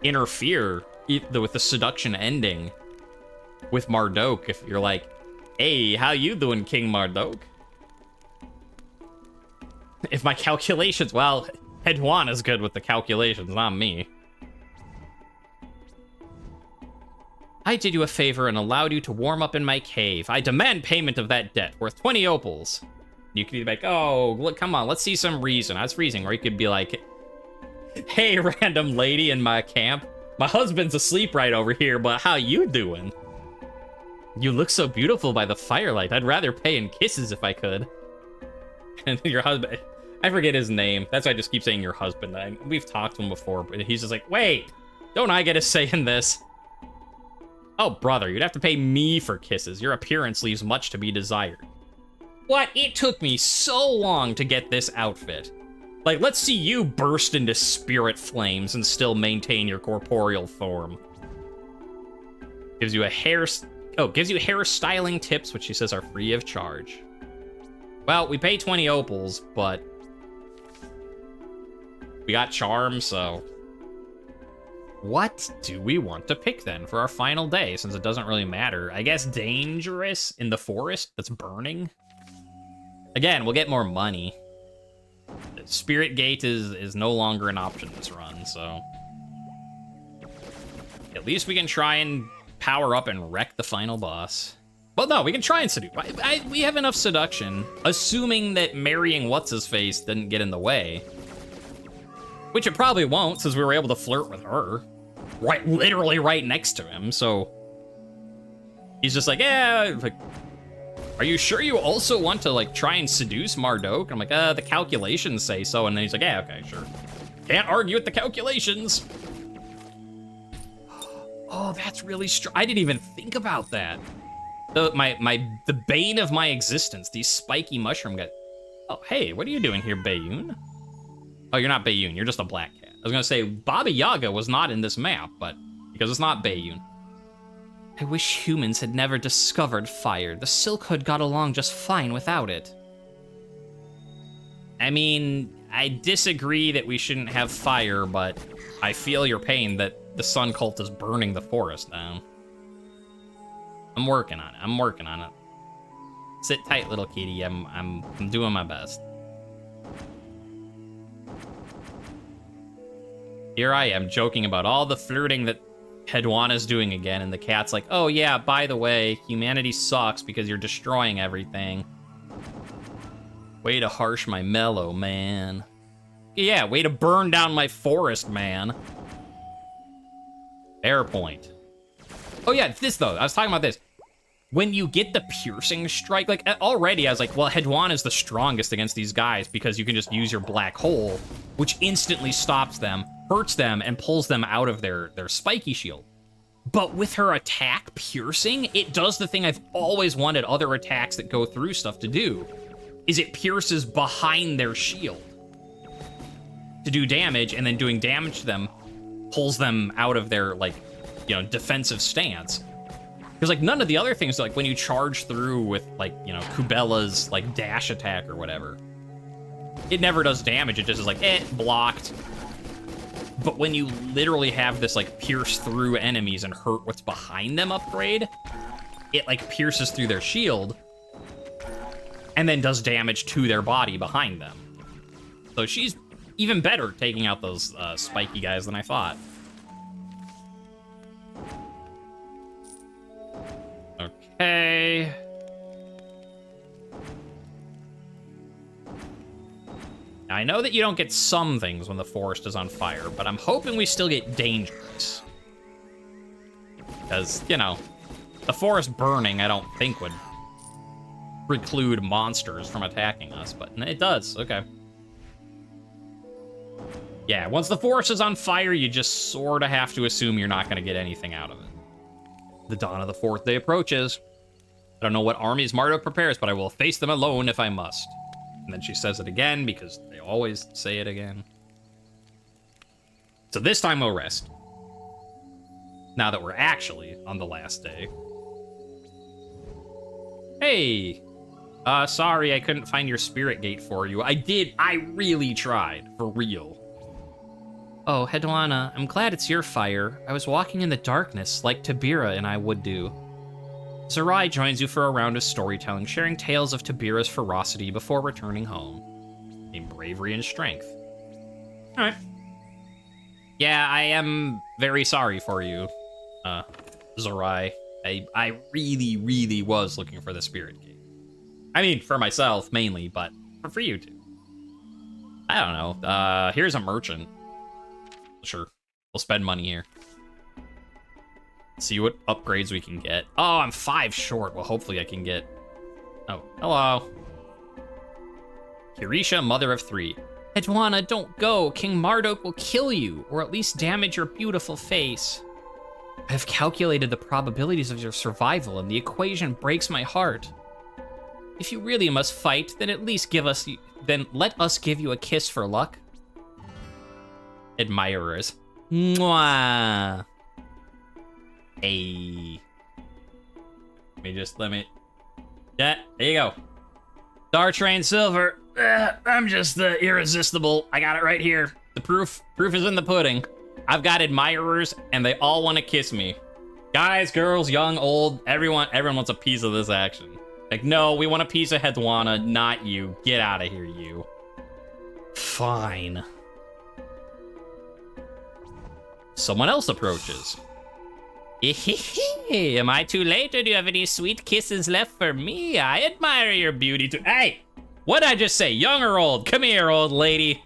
interfere with the seduction ending with Mardokh, if you're like, hey, how you doing, King Mardokh? If my calculations, well, Heduanna's good with the calculations, not me. I did you a favor and allowed you to warm up in my cave. I demand payment of that debt, worth 20 opals. You could be like, oh, look, come on, let's see some reason. I was freezing. Or you could be like, hey, random lady in my camp. My husband's asleep right over here, but how you doing? You look so beautiful by the firelight. I'd rather pay in kisses if I could. And your husband, I forget his name. That's why I just keep saying your husband. We've talked to him before, but he's just like, wait, don't I get a say in this? Oh, brother, you'd have to pay me for kisses. Your appearance leaves much to be desired. What? It took me so long to get this outfit. Like, let's see you burst into spirit flames and still maintain your corporeal form. Gives you gives you hairstyling tips, which she says are free of charge. Well, we pay 20 opals, but we got charm, so what do we want to pick then for our final day, since it doesn't really matter? I guess dangerous in the forest that's burning. Again, we'll get more money. Spirit Gate is no longer an option this run, so at least we can try and power up and wreck the final boss. Well, no, we can try and seduce. We have enough seduction, assuming that marrying what's-his-face didn't get in the way. Which it probably won't, since we were able to flirt with her. right, literally right next to him, so he's just like, yeah, like, are you sure you also want to like try and seduce Mardokh? I'm like, the calculations say so, and then he's like, yeah, okay, sure. Can't argue with the calculations. Oh, that's really strong. I didn't even think about that. The bane of my existence, these spiky mushroom guys. Oh, hey, what are you doing here, Bayun? Oh, you're not Bayun, you're just a black cat. I was gonna say, Baba Yaga was not in this map, but because it's not Bayun. I wish humans had never discovered fire. The Silk Hood got along just fine without it. I mean, I disagree that we shouldn't have fire, but I feel your pain that the Sun Cult is burning the forest down. I'm working on it. I'm working on it. Sit tight, little kitty. I'm doing my best. Here I am joking about all the flirting that Heduanna's doing again, and the cat's like, oh yeah, by the way, humanity sucks because you're destroying everything. Way to harsh my mellow, man. Yeah, way to burn down my forest, man. Fair point. Oh yeah, this though, I was talking about this. When you get the piercing strike, like already I was like, well, Heduanna is the strongest against these guys because you can just use your black hole, which instantly stops them, hurts them, and pulls them out of their spiky shield. But with her attack piercing, it does the thing I've always wanted other attacks that go through stuff to do, is it pierces behind their shield to do damage, and then doing damage to them pulls them out of their, like, you know, defensive stance. Because, like, none of the other things, like, when you charge through with, like, you know, Kubella's, like, dash attack or whatever, it never does damage. It just is like, blocked. But when you literally have this, like, pierce through enemies and hurt what's behind them upgrade, it, like, pierces through their shield and then does damage to their body behind them. So she's even better taking out those spiky guys than I thought. Okay. Now, I know that you don't get some things when the forest is on fire, but I'm hoping we still get dangerous. Because, you know, the forest burning, I don't think would preclude monsters from attacking us, but it does. Okay. Yeah, once the forest is on fire, you just sort of have to assume you're not going to get anything out of it. The dawn of the fourth day approaches. I don't know what armies Mardokh prepares, but I will face them alone if I must. And then she says it again, because they always say it again. So this time we'll rest. Now that we're actually on the last day. Hey! Sorry I couldn't find your spirit gate for you. I really tried, for real. Oh, Heduanna, I'm glad it's your fire. I was walking in the darkness, like Tibira and I would do. Zerai joins you for a round of storytelling, sharing tales of Tibira's ferocity before returning home. In bravery and strength. Alright. Yeah, I am very sorry for you, Zerai. I really, really was looking for the spirit gate. I mean, for myself, mainly, but for you too. I don't know. Here's a merchant. Sure, we'll spend money here. See what upgrades we can get. Oh, I'm 5 short. Well, hopefully I can get... Oh, hello. Kirisha, mother of 3. Heduanna, don't go. King Mardokh will kill you, or at least damage your beautiful face. I have calculated the probabilities of your survival, and the equation breaks my heart. If you really must fight, then at least let us give you a kiss for luck. Admirers. Mwah. Hey. Let me. Yeah, there you go. StarTrain Silver. I'm just irresistible. I got it right here. The proof is in the pudding. I've got admirers, and they all want to kiss me. Guys, girls, young, old, everyone wants a piece of this action. Like, no, we want a piece of Heduanna, not you. Get out of here, you. Fine. Someone else approaches. Am I too late, or do you have any sweet kisses left for me? I admire your beauty too. Hey, what'd I just say? Young or old? Come here, old lady.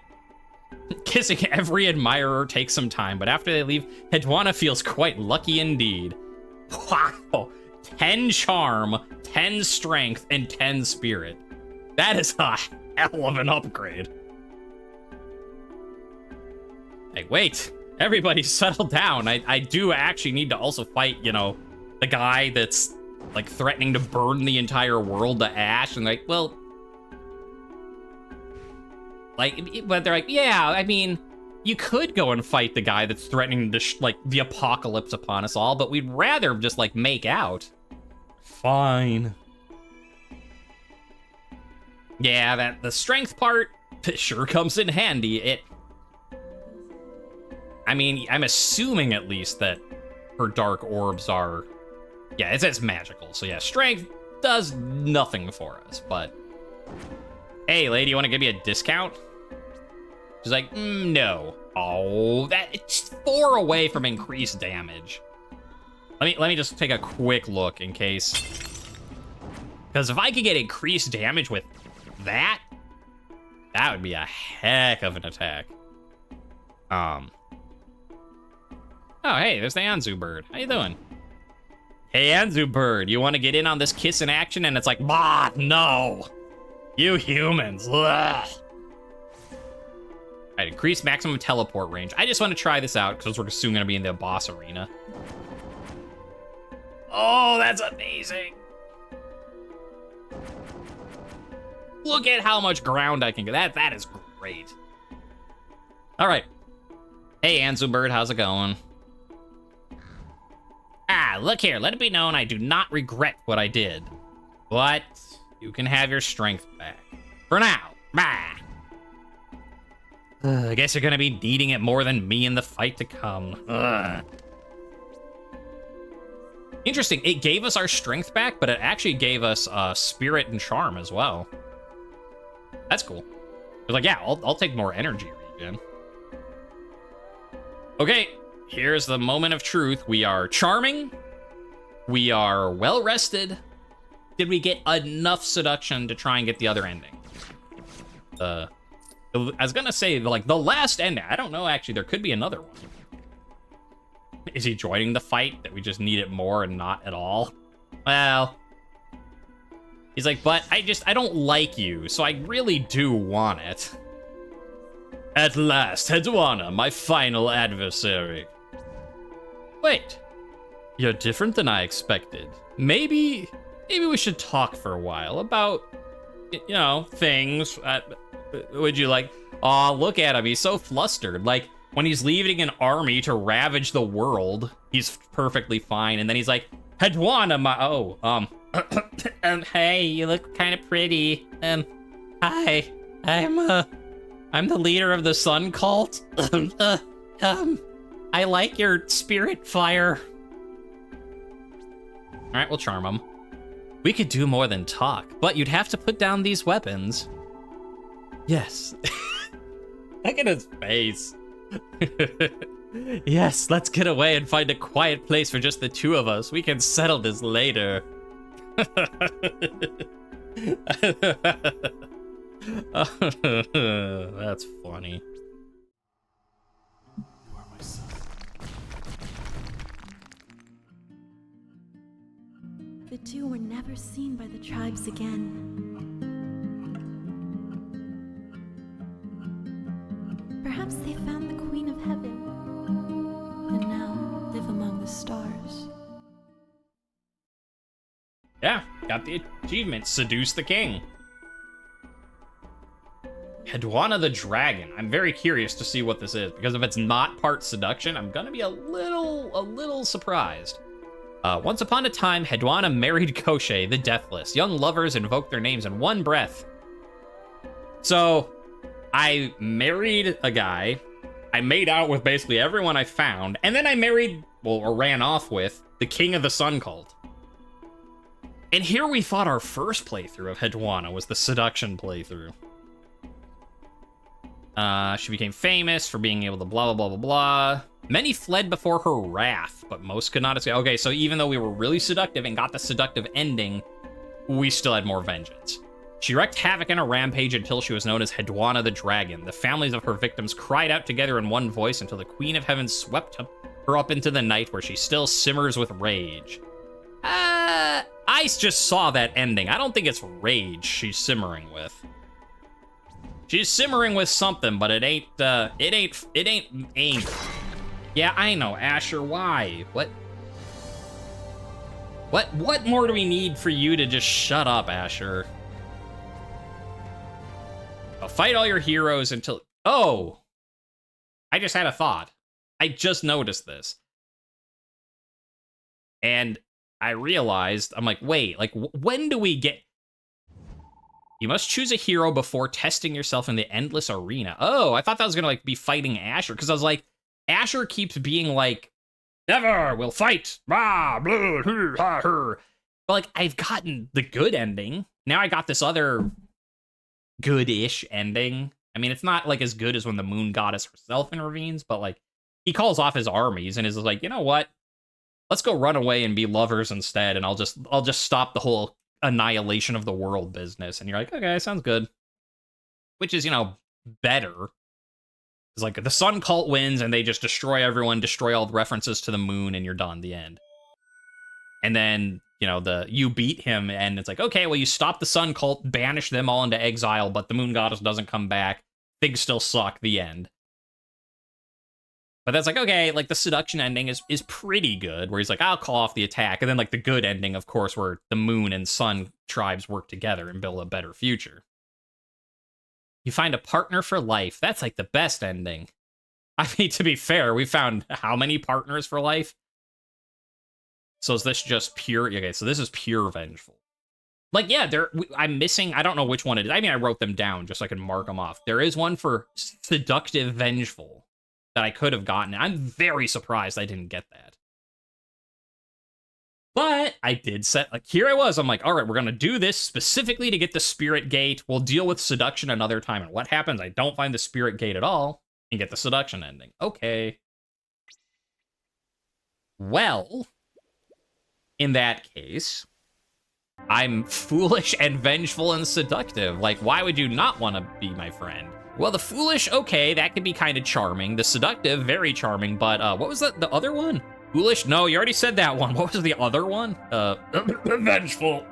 Kissing every admirer takes some time, but after they leave, Heduanna feels quite lucky indeed. Wow. 10 charm, 10 strength, and 10 spirit. That is a hell of an upgrade. Hey, wait. Everybody settle down. I do actually need to also fight, you know, the guy that's, like, threatening to burn the entire world to ash. And, like, well... Like, but they're like, yeah, I mean, you could go and fight the guy that's threatening to, like, the apocalypse upon us all, but we'd rather just, like, make out. Fine. Yeah, the strength part sure comes in handy. I mean, I'm assuming at least that her dark orbs are... Yeah, it's magical, so yeah, strength does nothing for us, but... Hey, lady, you want to give me a discount? She's like, no. Oh, it's 4 away from increased damage. Let me just take a quick look in case. Because if I could get increased damage with that would be a heck of an attack. Oh, hey, there's the Anzu bird. How you doing? Hey, Anzu bird, you want to get in on this kiss in action? And it's like, bah, no. You humans. Ugh. Alright, increase maximum teleport range. I just want to try this out because we're soon going to be in the boss arena. Oh, that's amazing. Look at how much ground I can get. That is great. All right. Hey, Anzu bird, how's it going? Ah, look here. Let it be known I do not regret what I did. But you can have your strength back. For now. Bah. I guess you're gonna be needing it more than me in the fight to come. Ugh. Interesting, it gave us our strength back, but it actually gave us spirit and charm as well. That's cool. I was like, yeah, I'll take more energy regen. Okay, here's the moment of truth. We are charming. We are well rested. Did we get enough seduction to try and get the other ending? I was gonna say, like, the last ending. I don't know, actually. There could be another one. Is he joining the fight that we just need it more and not at all? Well, he's like, but I don't like you, so I really do want it. At last, Heduanna, my final adversary. Wait, you're different than I expected. Maybe we should talk for a while about, you know, things. Would you like... Aw, look at him. He's so flustered. Like, when he's leaving an army to ravage the world, he's perfectly fine. And then he's like, Heduanna, my... Oh, hey, you look kind of pretty. Hi. I'm the leader of the Sun Cult. I like your spirit fire. All right, we'll charm him. We could do more than talk, but you'd have to put down these weapons. Yes. Look at his face. Yes, let's get away and find a quiet place for just the two of us. We can settle this later. That's funny. You are my son. The two were never seen by the tribes again. Perhaps they found the Queen of Heaven, and now live among the stars. Yeah, got the achievement, seduce the king. Heduanna the dragon. I'm very curious to see what this is, because if it's not part seduction, I'm gonna be a little surprised. Once upon a time, Heduanna married Koshé, the Deathless. Young lovers invoked their names in one breath. So, I married a guy, I made out with basically everyone I found, and then I married, well, or ran off with, the king of the Sun Cult. And here we thought our first playthrough of Heduanna was the seduction playthrough. She became famous for being able to blah, blah, blah, blah, blah. Many fled before her wrath, but most could not escape. Okay, so even though we were really seductive and got the seductive ending, we still had more vengeance. She wreaked havoc in a rampage until she was known as Heduanna the Dragon. The families of her victims cried out together in one voice until the Queen of Heaven swept her up into the night, where she still simmers with rage. I just saw that ending. I don't think it's rage she's simmering with. She's simmering with something, but it ain't anger. Yeah, I know, Asher, why? What more do we need for you to just shut up, Asher? Fight all your heroes until... Oh! I just had a thought. I just noticed this. And I realized, I'm like, wait, like, when do we get... You must choose a hero before testing yourself in the endless arena. Oh, I thought that was gonna, like, be fighting Asher, because I was like, Asher keeps being like, never will fight, rah, blah, ha, her. But, like, I've gotten the good ending. Now I got this other good-ish ending. I mean, it's not, like, as good as when the moon goddess herself intervenes, but, like, he calls off his armies and is like, you know what? Let's go run away and be lovers instead, and I'll just stop the whole annihilation of the world business. And you're like, okay, sounds good. Which is, you know, better. It's like the Sun Cult wins and they just destroy everyone, destroy all the references to the moon, and you're done. The end. And then, you know, you beat him, and it's like, okay, well, you stop the Sun Cult, banish them all into exile, but the moon goddess doesn't come back. Things still suck. The end. But that's like, okay, like the seduction ending is pretty good, where he's like, I'll call off the attack. And then like the good ending, of course, where the moon and sun tribes work together and build a better future. You find a partner for life. That's like the best ending. I mean, to be fair, we found how many partners for life? So is this just pure? Okay, so this is pure vengeful. Like, yeah, I'm missing, I don't know which one it is. I mean, I wrote them down just so I can mark them off. There is one for seductive vengeful that I could have gotten. I'm very surprised I didn't get that. But I did set, like, here I was. I'm like, all right, we're going to do this specifically to get the spirit gate. We'll deal with seduction another time. And what happens? I don't find the spirit gate at all and get the seduction ending. Okay. Well, in that case, I'm foolish and vengeful and seductive. Like, why would you not want to be my friend? Well, the foolish, okay, that could be kind of charming. The seductive, very charming. But what was the other one? Foolish? No, you already said that one. What was the other one? Vengeful.